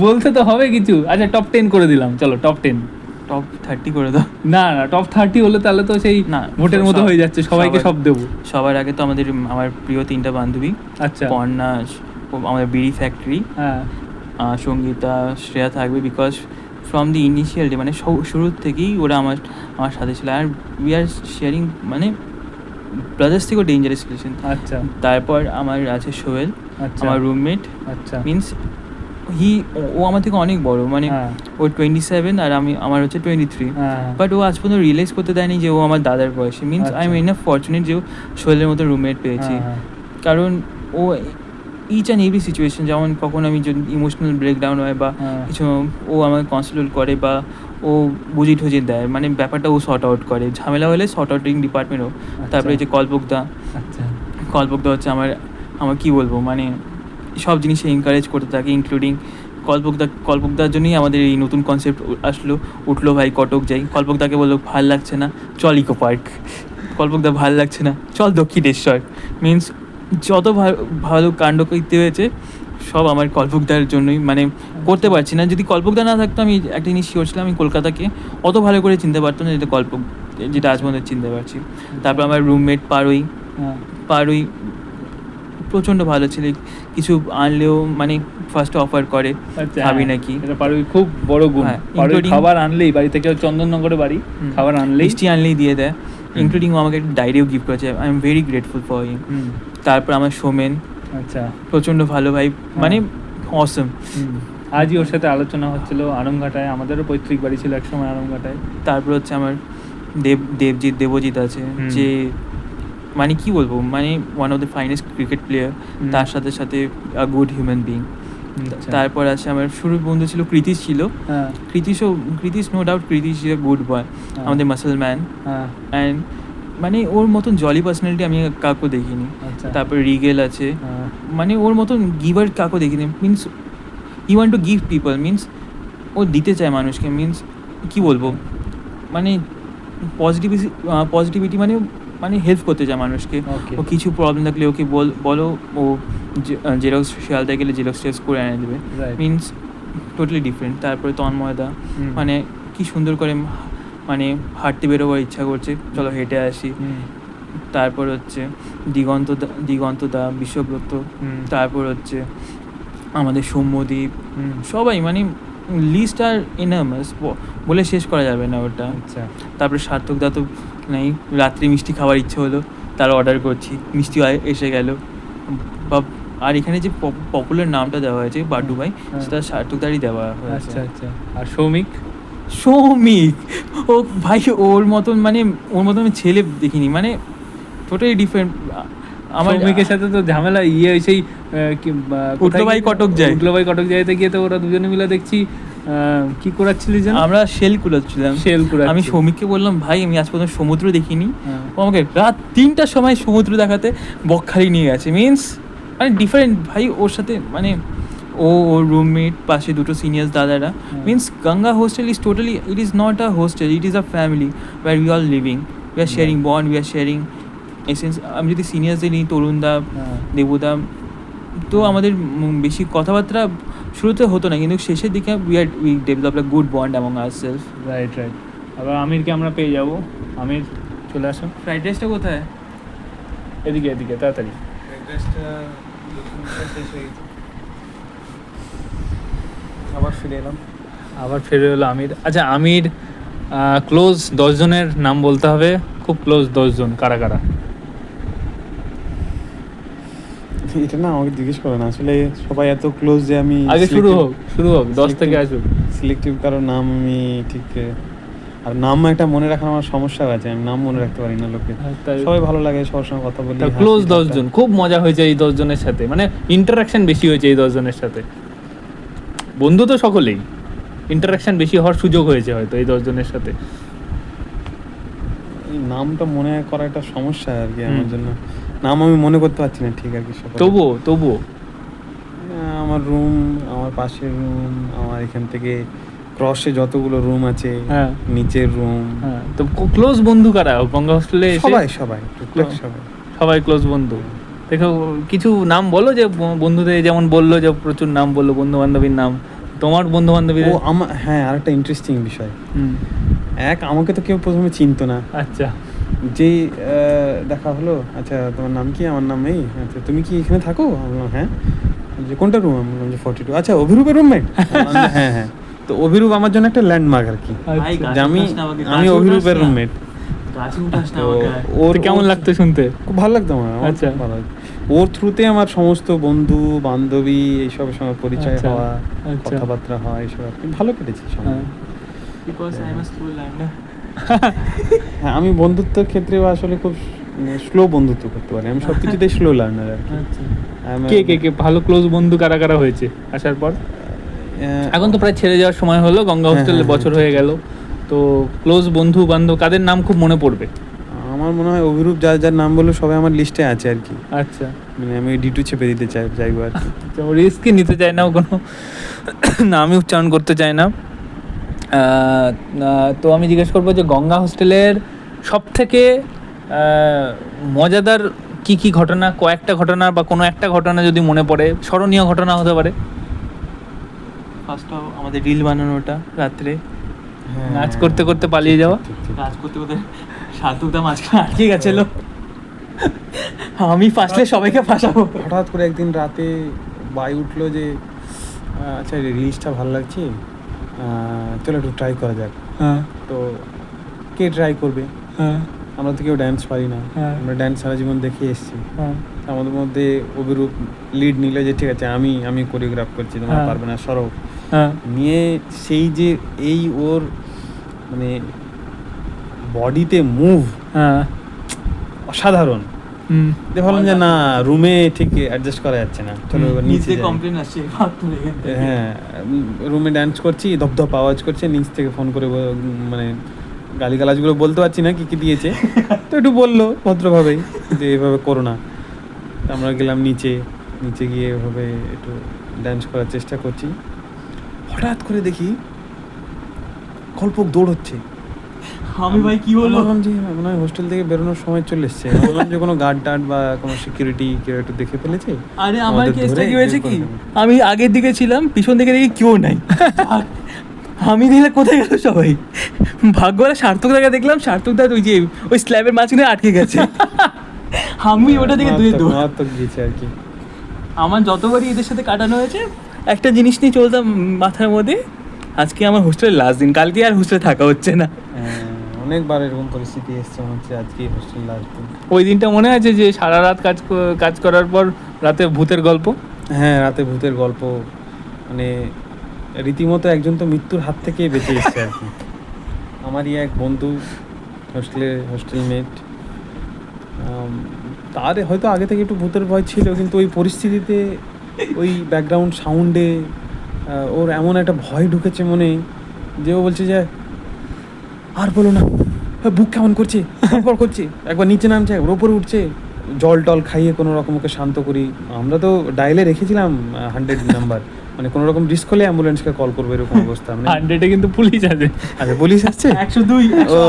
বলতে তো হবে কিছু। আচ্ছা, টপ 10 করে দিলাম, চলো টপ 10। টপ 30 করে দাও। না, টপ 30 হলে তাহলে তো সেই না, ভোটের মতো হয়ে যাচ্ছে, সবাইকে সব দেবো। সবার আগে তো আমার প্রিয় 3টা বান্ধবী, আচ্ছা, পর্ণা, আমাদের বিড়ি ফ্যাক্টরি, হ্যাঁ, সঙ্গীতা, শ্রেয়া থাকবে, because from the initial day, মানে শুরুর থেকেই ওরা আমার সাথে ছিল। আর উই আর শেয়ারিং, মানে ব্রাদার্স থেকেও ডেঞ্জারাস রিলেশন। আচ্ছা, তারপর আমার আছে সোহেল, আচ্ছা, আমার রুমমেট। আচ্ছা, মিনস ও আমার থেকে অনেক বড়, মানে ও 27 আর আমার হচ্ছে 23, বাট ও আজ পর্যন্ত রিয়েলাইজ করতে দেয়নি যে ও আমার দাদার বয়সী। Means I am enough fortunate যে সোহেলের মতো রুমমেট পেয়েছি, কারণ ও ইচ অ্যান্ড এভরি সিচুয়েশন, যেমন কখন আমি যদি ইমোশনাল ব্রেকডাউন হয় বা কিছু, ও আমাকে কনসোল করে বা ও বুঝিয়ে ঠুজিয়ে দেয়, মানে ব্যাপারটা ও শর্ট আউট করে। ঝামেলা হলে শর্ট আউটিং ডিপার্টমেন্টও। তারপরে যে কল্পকদা হচ্ছে আমার কি বলবো, মানে সব জিনিসে এনকারেজ করতে থাকে, ইনক্লুডিং কল্পকদার জন্যই আমাদের এই নতুন কনসেপ্ট উঠলো ভাই কটক যাই। কল্পকদাকে বললো ভাল লাগছে না, চল ইকো পার্ক। কল্পকদা ভাল লাগছে না, চল দক্ষিণেশ্বর। মিনস যত ভালো কাণ্ড করতে হয়েছে সব আমার কল্পকদার জন্যই, মানে করতে পারছি না। যদি কল্পকদা না থাকতো, আমি একটা জিনিস শিওর ছিলাম, আমি কলকাতাকে অত ভালো করে চিনতে পারতাম না যেটা আজ পর্যন্ত চিনতে পারছি। তারপর আমার রুমমেট পারুই প্রচণ্ড ভালো ছিল, কিছু আনলেও মানে ফার্স্ট অফার করে, খাবি নাকি। এটা পারুই খুব বড় গুণ, খাবার আনলেই, বাড়ি থেকে চন্দননগরে বাড়ি, খাবার আনলেই, মিষ্টি আনলেই দিয়ে দেয়, ইনক্লুডিং ও আমাকে একটা ডায়েরিও গিফট করেছে। I am very grateful for him. তারপর আমার সোমেন, আচ্ছা, প্রচণ্ড ভালো ভাই, মানে অসম। আজই ওর সাথে আলোচনা হচ্ছিল আরামঘাটায়, আমাদেরও পৈতৃক বাড়ি ছিল একসময় আরামঘাটায়। তারপর হচ্ছে আমার দেবজিৎ আছে, যে মানে কি বলবো, মানে one of the finest cricket player, তার সাথে সাথে আ গুড হিউম্যান বিং। তারপর আছে আমার শুরুর বন্ধু ছিল কৃতিশ ছিল। হ্যাঁ Kritish no doubt, Kritish is a good boy, আমাদের মাসেল ম্যান। হ্যাঁ অ্যান্ড মানে ওর মতন জলি পার্সোনালিটি আমি কাউকে দেখিনি। আচ্ছা তারপর রিগেল আছে, হ্যাঁ মানে ওর মতন গিভার কাউকে দেখিনি। Means he want to give people, means ও দিতে চায় মানুষকে। মিনস কি বলবো, মানে পজিটিভিটি মানে মানে হেল্প করতে চায় মানুষকে। ওকে ও কিছু প্রবলেম থাকলে ওকে বলো, ও জেরক্স শিয়ালদায় গেলে জেরক্স টেক্স করে এনে দেবে। Right means totally different. তারপরে তন্ময়দা, মানে কি সুন্দর করে মানে হাঁটতে বেরোবার ইচ্ছা করছে, চলো হেঁটে আসি। তারপর হচ্ছে দিগন্তদা, বিশ্বব্রত, তারপর হচ্ছে আমাদের সৌম্যদীপ, সবাই মানে লিস্ট আর এনামাস, বলে শেষ করা যাবে না ওটা। আচ্ছা তারপরে সার্থকদা তো নাই, রাত্রে মিষ্টি খাওয়ার ইচ্ছে হলো, তার অর্ডার করছি, মিষ্টি এসে গেল। বা আর এখানে যে পপুলার নামটা দেওয়া হয়েছে বাড্ডু ভাই, সেটা সার্থকদারই দেওয়া হয়েছে। আচ্ছা আচ্ছা আর সৌমিক ও ভাই, ওর মতন আমি ছেলে দেখিনি, মানে টোটালি ডিফারেন্ট। আমার সৌমিকের সাথে তো ঝামেলা সেই উঠলোভাই কটক যায়, উঠলোভাই কটক যাইতে গিয়ে তো ওরা দুজনে মিলে দেখছি কি করাচ্ছিলি যেন? আমরা শেল কুড়াচ্ছিলাম। আমি সৌমিককে বললাম, ভাই আমি আজ পর্যন্ত সমুদ্র দেখিনি। ও আমাকে রাত 3টার সময় সমুদ্র দেখাতে বকখালি নিয়ে গেছে। মিনস মানে ডিফারেন্ট ভাই ওর সাথে, মানে ওর রুমমেট, পাশে দুটো সিনিয়র্স দাদারা। Means Ganga hostel is totally, it is not a hostel, it is a family where we are living, we are sharing bond, we are sharing essence. আমি যদি সিনিয়র্সদের নিই, তরুণদা, দেবদা, তো আমাদের বেশি কথাবার্তা শুরুতে হতো না, কিন্তু শেষের দিকে we develop a good bond among ourself. Right right. আবার আমিরকে আমরা পেয়ে যাবো। আমির চলে আসো। ফ্রাইড রাইসটা কোথায়? এদিকে এদিকে তাড়াতাড়ি। আবার ফিরে এলো আমির। আচ্ছা আমির ক্লোজ 10 জনের নাম বলতে হবে, খুব ক্লোজ 10 জন কারা কারা? এটা না আমাকে জিজ্ঞেস করো না, আসলে সবাই এত ক্লোজ যে আমি আগে শুরু হোক 10 থেকে আসুক। সিলেক্টিভ কারো নাম আমি ঠিক, আর নাম একটা মনে রাখার আমার সমস্যা আছে, আমি নাম মনে রাখতে পারি না লোকের। সবাই ভালো লাগে, সবার সঙ্গে কথা বলি। ক্লোজ 10 জন, খুব মজা হয়েছে এই 10 জনের সাথে, মানে ইন্টারাকশন বেশি হয়েছে এই 10 জনের সাথে। বন্ধু তো সকলেই, ইন্টারাকশন বেশি হওয়ার সুযোগ হয়েছে হয়তো এই 10 জনের সাথে। এই নামটা মনে করা একটা সমস্যা আর কি আমার জন্য, নাম আমি মনে করতে পারছি না ঠিক আর কি। তবুও আমার রুম, আমার পাশের রুম, আমার এখান থেকে ক্রসে যতগুলো রুম আছে, নিচের রুম, তো ক্লোজ বন্ধু কারা গঙ্গা হোস্টেলে? সবাই ক্লোজ বন্ধু। দেখো কিছু নাম বলো, যে বন্ধুদের যেমন বললো যে প্রচুর নাম বললো বন্ধু বান্ধবীর নাম, তোমার বন্ধু বান্ধবীর। হ্যাঁ, আর একটা ইন্টারেস্টিং বিষয়, আমাকে তো কেউ প্রথমে চিনতো না। আচ্ছা, যেই দেখা হলো, আচ্ছা তোমার নাম কি? আমার নাম এই। আচ্ছা তুমি কি এখানে থাকো? আমি বললাম হ্যাঁ। যে কোনটা রুম? আমি বললাম যে 42। আচ্ছা অভিরূপের রুমমেট? হ্যাঁ হ্যাঁ। তো অভিরূপ আমার জন্য একটা ল্যান্ডমার্ক আর কি, যে আমি অভিরূপের রুমমেট। ওর কেমন লাগতো শুনতে? খুব ভালো লাগতো আমার। আচ্ছা, ভালো লাগতো। ওর থ্রুতে আমার সমস্ত বন্ধু বান্ধবী এইসবের সঙ্গে পরিচয় হওয়া, কথাবার্তা হওয়া, এইসব আর কি ভালো কেটেছে সময়। হ্যাঁ, আমি বন্ধুত্বের ক্ষেত্রে আসলে খুব স্লো বন্ধুত্ব করতে পারি, আমি সবকিছুতেই স্লো লার্নার আর কি। কে ভালো ক্লোজ বন্ধু কারা কারা হয়েছে আসার পর? এখন তো প্রায় ছেড়ে যাওয়ার সময় হলো, গঙ্গা হোস্টেলে বছর হয়ে গেল, তো ক্লোজ বন্ধু বান্ধব কাদের নাম খুব মনে পড়বে? আমার মনে হয় অভিরূপ যার যার নাম বললো সবাই আমার লিস্টে আছে আর কি। আচ্ছা, মানে আমি ডিটু চেপে দিতে চাইবো আর কি। রিস্কই নিতে চাই না, কোনো নামই উচ্চারণ করতে চাই না। তো আমি জিজ্ঞেস করবো যে গঙ্গা হোস্টেলের সব থেকে মজাদার কি ঘটনা, কয়েকটা ঘটনা বা কোনো একটা ঘটনা যদি মনে পড়ে, স্মরণীয় ঘটনা হতে পারে। ফার্স্ট আমাদের রিল বানানোটা, রাত্রে নাচ করতে করতে পালিয়ে যাওয়া, নাচ করতে করতে সার্থকদা মাঝখানে আটকে গেছিল, আমি ফার্স্টে সবাইকে ফাঁসাবো। হঠাৎ করে একদিন রাতে বাই উঠলো যে আচ্ছা রিলিজটা ভালো লাগছে, চলো একটু ট্রাই করা যাক। তো কে ট্রাই করবে? আমরা তো কেউ ড্যান্স পারি না, আমরা ড্যান্স সারা জীবন দেখে এসেছি। আমাদের মধ্যে অভিরূপ লিড নিলে যে ঠিক আছে আমি কোরিওগ্রাফ করছি, তোমরা পারবে না, সরো। নিয়ে সেই যে এই ওর মানে বডিতে মুভ অসাধারণ, দিয়ে ভাবলাম যে না রুমে ঠিক অ্যাডজাস্ট করা যাচ্ছে না, চলো এবার নিচে নিচে যাই। কমপ্লেন আসছে বাথরুমে হ্যাঁ রুমে ডান্স করছি, ধপধপ আওয়াজ করছে, নিচ থেকে ফোন করে মানে গালিগালাজগুলো বলতে পারছি না কি কি দিয়েছে, তো একটু বললো ভদ্রভাবেই যে এভাবে করো না। তো আমরা গেলাম নিচে, নিচে গিয়ে এভাবে একটু ডান্স করার চেষ্টা করছি, হঠাৎ করে দেখি কল্পক দৌড়চ্ছে। আমি ভাই কি বলবো, ভাবলাম যে মনে হয় হোস্টেল থেকে বেরোনোর সময় চলে এসছে, ভাবলাম যে কোনো গার্ড টার্ড বা কোনো সিকিউরিটি কেউ একটু দেখে ফেলেছে। আরে আমার আমাদের কেসটা ধরে কি হয়েছে বের কি, করে দেবে। আমি আগের দিকে ছিলাম, পিছন দিকে দেখি কেউ নাই। আমি দেখলে কোথায় গেল সবাই, ভাগ্যরা সার্থক দাকে দেখলাম, সার্থক দা ওই যে ওই স্ল্যাবের মাঝখানে আটকে গেছে। আমি ওটা থেকে মারাত্মক গিয়েছে আর কি। আমার যতবারই এদের সাথে কাটানো হয়েছে একটা জিনিস নিয়ে চলতাম মাথার মধ্যে, আজকে আমার হোস্টেলের লাস্ট দিন, কালকে আর হোস্টেলে থাকা হচ্ছে না। অনেকবার এরকম পরিস্থিতি এসছে, মনে হচ্ছে আজকে হোস্টেল লাস্ট দিন। ওই দিনটা মনে আছে যে সারা রাত কাজ করার পর রাতে ভূতের গল্প? হ্যাঁ রাতে ভূতের গল্প, মানে রীতিমতো একজন তো মৃত্যুর হাত থেকে বেঁচে এসছে আর কি। আমারই এক বন্ধু হোস্টেল মেট, তার হয়তো আগে থেকে একটু ভূতের ভয় ছিল, কিন্তু ওই পরিস্থিতিতে ওই ব্যাকগ্রাউন্ড সাউন্ডে ওর এমন একটা ভয় ঢুকেছে মনে, যে ও বলছে যে আর বলো না, বুক কেমন করছে, ফর করছে, একবার নিচে নামছে একবার ওপরে উঠছে। জল টল খাইয়ে কোনো রকম ওকে শান্ত করি। আমরা তো ডায়ালে রেখেছিলাম 100 নাম্বার, মানে কোনো রকম রিস্ক হলে অ্যাম্বুলেন্সকে কল করবো এরকম অবস্থা। মানে 100-এ কিন্তু পুলিশ আছে। আচ্ছা পুলিশ আসছে? 102 ও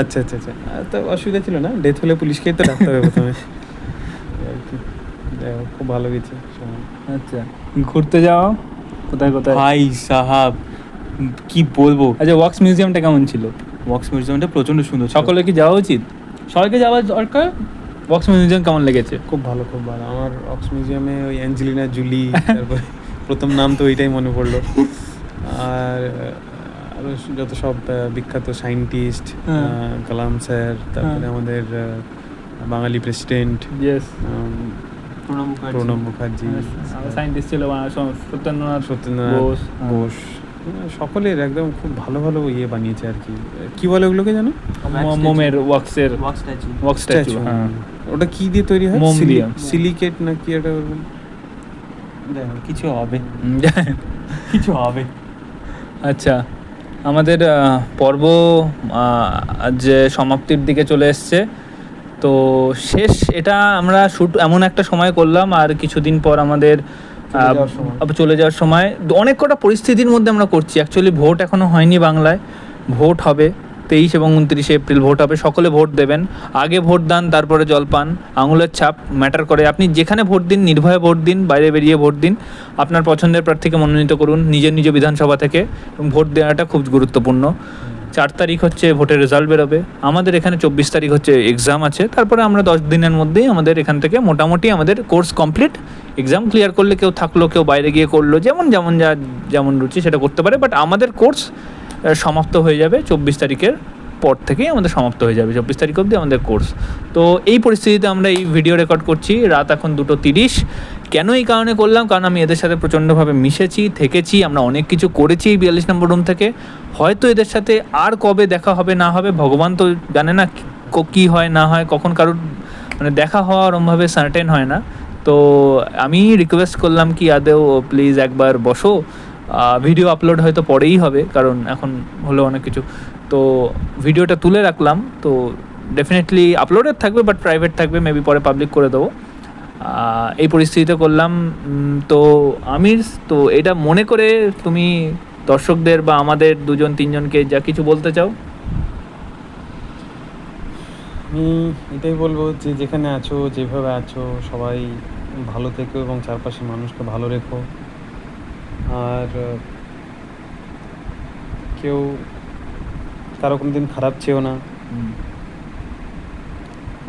আচ্ছা আচ্ছা আচ্ছা, তো অসুবিধা ছিল না, ডেথ হলে পুলিশকেই তো ডাকতে হবে প্রথমে। আর কি, যাই হোক, খুব ভালো গেছে সময়। আচ্ছা, ঘুরতে যাওয়া কোথায় কোথায়? ভাই সাহাব কি বলবো, আচ্ছা, ওয়াক্স মিউজিয়ামটা কেমন ছিল? ওয়াক্স মিউজিয়ামটা প্রচন্ড সুন্দর ছিল। সকলে কি যাওয়া উচিত? সবাইকে যাওয়ার দরকার। ওয়াক্স মিউজিয়াম কেমন লেগেছে? খুব ভালো খুব ভালো। আমার অক্স মিউজিয়ামে ওই অ্যাঞ্জেলিনা জুলি, তারপরে প্রথম নাম তো ওইটাই মনে পড়লো, আর আরও যত সব বিখ্যাত সায়েন্টিস্ট, কালাম স্যার, তারপরে আমাদের বাঙালি president yes, Pranab Mukherjee, scientist ছিল সত্যেন্দ্রনাথ সত্যেন্দ্রনাথ বোস। বোস, সকলের একদম খুব ভালো ভালো ইয়ে বানিয়েছে আর কি। কি বলে ওগুলোকে জানো? মোমের ওয়াক্সের ওয়াক্স স্ট্যাচু। হ্যাঁ, ওটা কি দিয়ে তৈরি হয়? মোম দিয়ে। সিলিকেট না কি একটা? কিছু হবে, কিছু হবে। আচ্ছা, আমাদের পর্ব যে সমাপ্তির দিকে চলে এসছে, তো শেষ এটা আমরা শুট এমন একটা সময় করলাম, আর কিছুদিন পর আমাদের চলে যাওয়ার সময় অনেক কটা পরিস্থিতির মধ্যে আমরা করছি। অ্যাকচুয়ালি ভোট এখনও হয়নি বাংলায়, ভোট হবে 23 এবং 29 এপ্রিল ভোট হবে। সকলে ভোট দেবেন, আগে ভোট দান তারপরে জলপান। আঙুলের ছাপ ম্যাটার করে, আপনি যেখানে ভোট দিন নির্ভয়ে ভোট দিন, বাইরে বেরিয়ে ভোট দিন, আপনার পছন্দের প্রার্থীকে মনোনীত করুন নিজ বিধানসভা থেকে, এবং ভোট দেওয়াটা খুব গুরুত্বপূর্ণ। 4 তারিখ হচ্ছে ভোটের রেজাল্ট বেরোবে, আমাদের এখানে 24 তারিখ হচ্ছে এক্সাম আছে, তারপরে আমরা 10 দিনের মধ্যেই আমাদের এখান থেকে মোটামুটি আমাদের কোর্স কমপ্লিট। এক্সাম ক্লিয়ার করলে কেউ থাকলো, কেউ বাইরে গিয়ে করলো, যেমন রুচি সেটা করতে পারে, বাট আমাদের কোর্স সমাপ্ত হয়ে যাবে 24 তারিখের পর থেকেই আমাদের সমাপ্ত হয়ে যাবে, 24 তারিখ অবধি আমাদের কোর্স। তো এই পরিস্থিতিতে আমরা এই ভিডিও রেকর্ড করছি, রাত এখন 2:30। কেন এই কারণে করলাম, কারণ আমি এদের সাথে প্রচণ্ডভাবে মিশেছি, থেকেছি, আমরা অনেক কিছু করেছি 42 নম্বর রুম থেকে। হয়তো এদের সাথে আর কবে দেখা হবে না হবে ভগবান তো জানে না, কী হয় না হয়, কখন কারোর মানে দেখা হওয়া ওরমভাবে সার্টেন হয় না। তো আমি রিকোয়েস্ট করলাম কি আদেও প্লিজ একবার বসো, ভিডিও আপলোড হয়তো পরেই হবে, কারণ এখন হলো অনেক কিছু, তো ভিডিওটা তুলে রাখলাম। তো ডেফিনেটলি আপলোডেড থাকবে, বাট প্রাইভেট থাকবে, মেবি পরে পাবলিক করে দেবো। এই পরিস্থিতিতে করলাম। তো আমির, তো এটা মনে করে তুমি দর্শকদের বা আমাদের 2-3জনকে যা কিছু বলতে চাও? আমি এটাই বলবো যে যেখানে আছো, যেভাবে আছো, সবাই ভালো থেকো এবং চারপাশের মানুষকে ভালো রেখো। আর কেউ কারো কোনো দিন খারাপ চেয়েও না,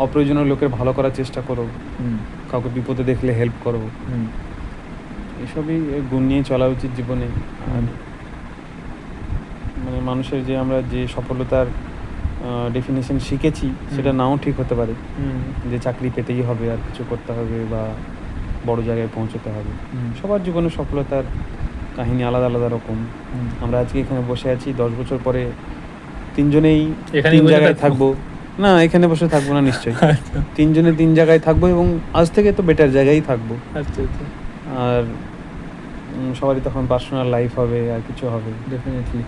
অপ্রয়োজনীয় লোকের ভালো করার চেষ্টা করো, কাউকে বিপদে দেখলে হেল্প করো, এসবই গুণ নিয়ে চলা উচিত জীবনে। আর মানে মানুষের যে আমরা যে সফলতার ডেফিনেশন শিখেছি সেটা নাও ঠিক হতে পারে, যে চাকরি পেতেই হবে আর কিছু করতে হবে বা বড় জায়গায় পৌঁছতে হবে। সবার জীবনে সফলতার কাহিনী আলাদা আলাদা রকম। আমরা আজকে এখানে বসে আছি, 10 বছর পরে 3জনেই এখানেই তিন বসে জায়গায় থাকবো। থাকবো, না, এখানে বসে থাকবো না নিশ্চয়ই। তিনজনে তিন জায়গায় থাকবো এবং আজ থেকে তো বেটার জায়গায় থাকবো। আচ্ছা আচ্ছা, আর সবারই তখন পার্সোনাল লাইফ হবে আর কিছু হবে ডেফিনেটলি।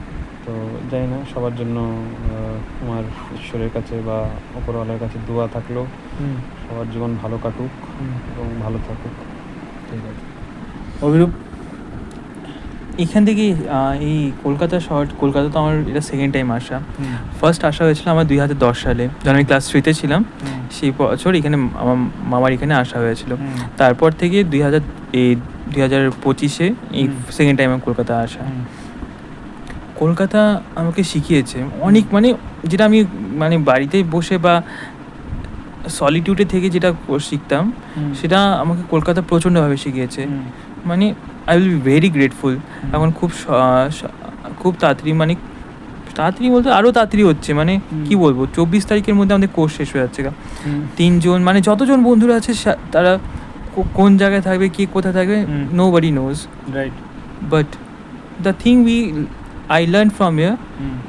তো জানি না, সবার জন্য আমার ঈশ্বরের কাছে বা ওপরওয়ালার কাছে দোয়া থাকলো সবার জীবন ভালো কাটুক এবং ভালো থাকুক। ঠিক আছে। অভিরূপ, এখান থেকে এই কলকাতা শহর, কলকাতা তো আমার এটা সেকেন্ড টাইম আসা। ফার্স্ট আসা হয়েছিল আমার 2010 সালে, যখন আমি ক্লাস 3-তে ছিলাম। সেই বছর এখানে আমার মামার এখানে আসা হয়েছিল। তারপর থেকে 2025-এ এই সেকেন্ড টাইম আমার কলকাতা আসা। কলকাতা আমাকে শিখিয়েছে অনেক, মানে যেটা আমি মানে বাড়িতে বসে বা সলিটিউডে থেকে যেটা শিখতাম, সেটা আমাকে কলকাতা প্রচণ্ডভাবে শিখিয়েছে। মানে I will be very grateful. এখন খুব তাড়াতাড়ি, মানে তাড়াতাড়ি বলতে আরও তাড়াতাড়ি হচ্ছে, মানে কি বলবো, 24 তারিখের মধ্যে আমাদের কোর্স শেষ হয়ে যাচ্ছে। 3 জন, মানে যতজন বন্ধুরা আছে তারা কোন জায়গায় থাকবে, কে কোথায় থাকবে, nobody knows, right. But the thing I learned from here,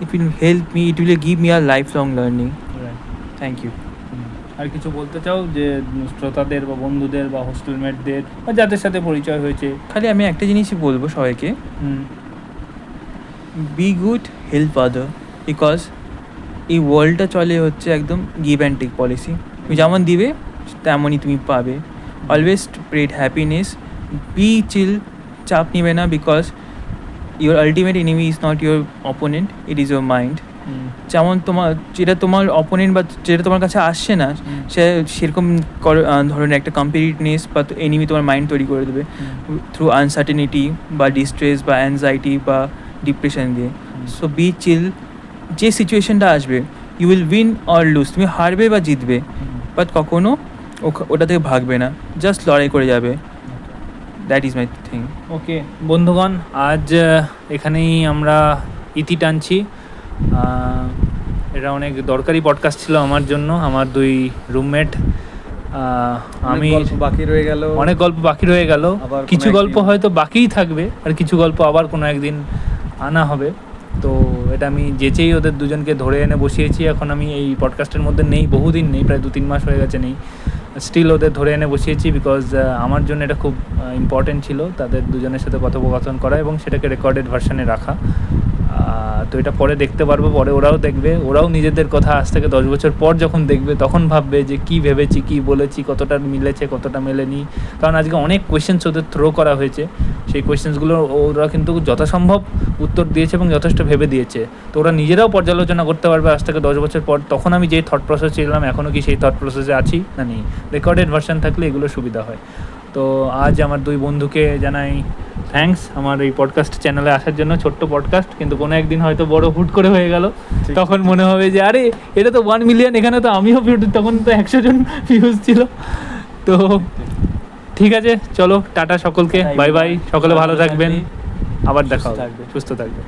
it will help me, it will give me a lifelong learning. Right. Thank you. আর কিছু বলতে চাও যে শ্রোতাদের বা বন্ধুদের বা হোস্টেলমেটদের বা যাদের সাথে পরিচয় হয়েছে? খালি আমি একটা জিনিসই বলবো সবাইকে, be good, help other, because এই ওয়ার্ল্ডটা চলে হচ্ছে একদম গিভ অ্যান্ড টেক পলিসি। তুমি যেমন দিবে তেমনই তুমি পাবে। Always spread happiness, be chill, চাপ নিবে না, because your ultimate enemy is not your opponent, it is your mind. যেমন যেটা তোমার অপোনেন্ট বা যেটা তোমার কাছে আসছে না, সেরকম ধরনের একটা কম্পিটিটিভনেস বা এনিমি তোমার মাইন্ড তৈরি করে দেবে থ্রু আনসার্টেনিটি বা ডিস্ট্রেস বা অ্যাংজাইটি বা ডিপ্রেশন দিয়ে। সো বি চিল, যে সিচুয়েশনটা আসবে, you will win or lose, তুমি হারবে বা জিতবে, বাট কখনো ওটা থেকে ভাগবে না, জাস্ট লড়াই করে যাবে। That is my thing. Okay বন্ধুগণ, আজ এখানেই আমরা ইতি টানছি। এটা অনেক দরকারি পডকাস্ট ছিল আমার জন্য, আমার দুই রুমমেট। আমি বাকি রয়ে গেল, অনেক গল্প বাকি রয়ে গেল, কিছু গল্প হয়তো বাকিই থাকবে আর কিছু গল্প আবার কোনো একদিন আনা হবে। তো এটা আমি যেচেই ওদের দুজনকে ধরে এনে বসিয়েছি। এখন আমি এই পডকাস্টের মধ্যে নেই, বহুদিন নেই, প্রায় 2-3 মাস হয়ে গেছে নেই। স্টিল ওদের ধরে এনে বসিয়েছি বিকজ আমার জন্য এটা খুব ইম্পর্টেন্ট ছিল তাদের দুজনের সাথে কথোপকথন করা এবং সেটাকে রেকর্ডেড ভার্সানে রাখা। তো এটা পরে দেখতে পারবো, পরে ওরাও দেখবে, ওরাও নিজেদের কথা আজ থেকে 10 বছর পর যখন দেখবে তখন ভাববে যে কী ভেবেছি, কী বলেছি, কতটা মিলেছে, কতটা মেলেনি। কারণ আজকে অনেক কোয়েশ্চেন্স ওদের থ্রো করা হয়েছে, সেই কোয়েশ্চেন্সগুলো ওরা কিন্তু যথাসম্ভব উত্তর দিয়েছে এবং যথেষ্ট ভেবে দিয়েছে। তো ওরা নিজেরাও পর্যালোচনা করতে পারবে আজ থেকে 10 বছর পর, তখন আমি যেই থট প্রসেস ছিলাম এখনও কি সেই থট প্রসেসে আছি না নেই। রেকর্ডেড ভার্সান থাকলে এগুলো সুবিধা হয়। তো আজ আমার দুই বন্ধুকে জানাই থ্যাঙ্কস আমার এই পডকাস্ট চ্যানেলে আসার জন্য। ছোট্ট পডকাস্ট, কিন্তু কোনো একদিন হয়তো বড় হুট করে হয়ে গেল, তখন মনে হবে যে আরে এটা তো 1 মিলিয়ন, এখানে তো আমিও তখন তো 100 জন ভিউজ ছিল। তো ঠিক আছে, চলো টাটা সকলকে, বাই বাই, সকলে ভালো থাকবেন, আবার দেখা হবে, সুস্থ থাকবে।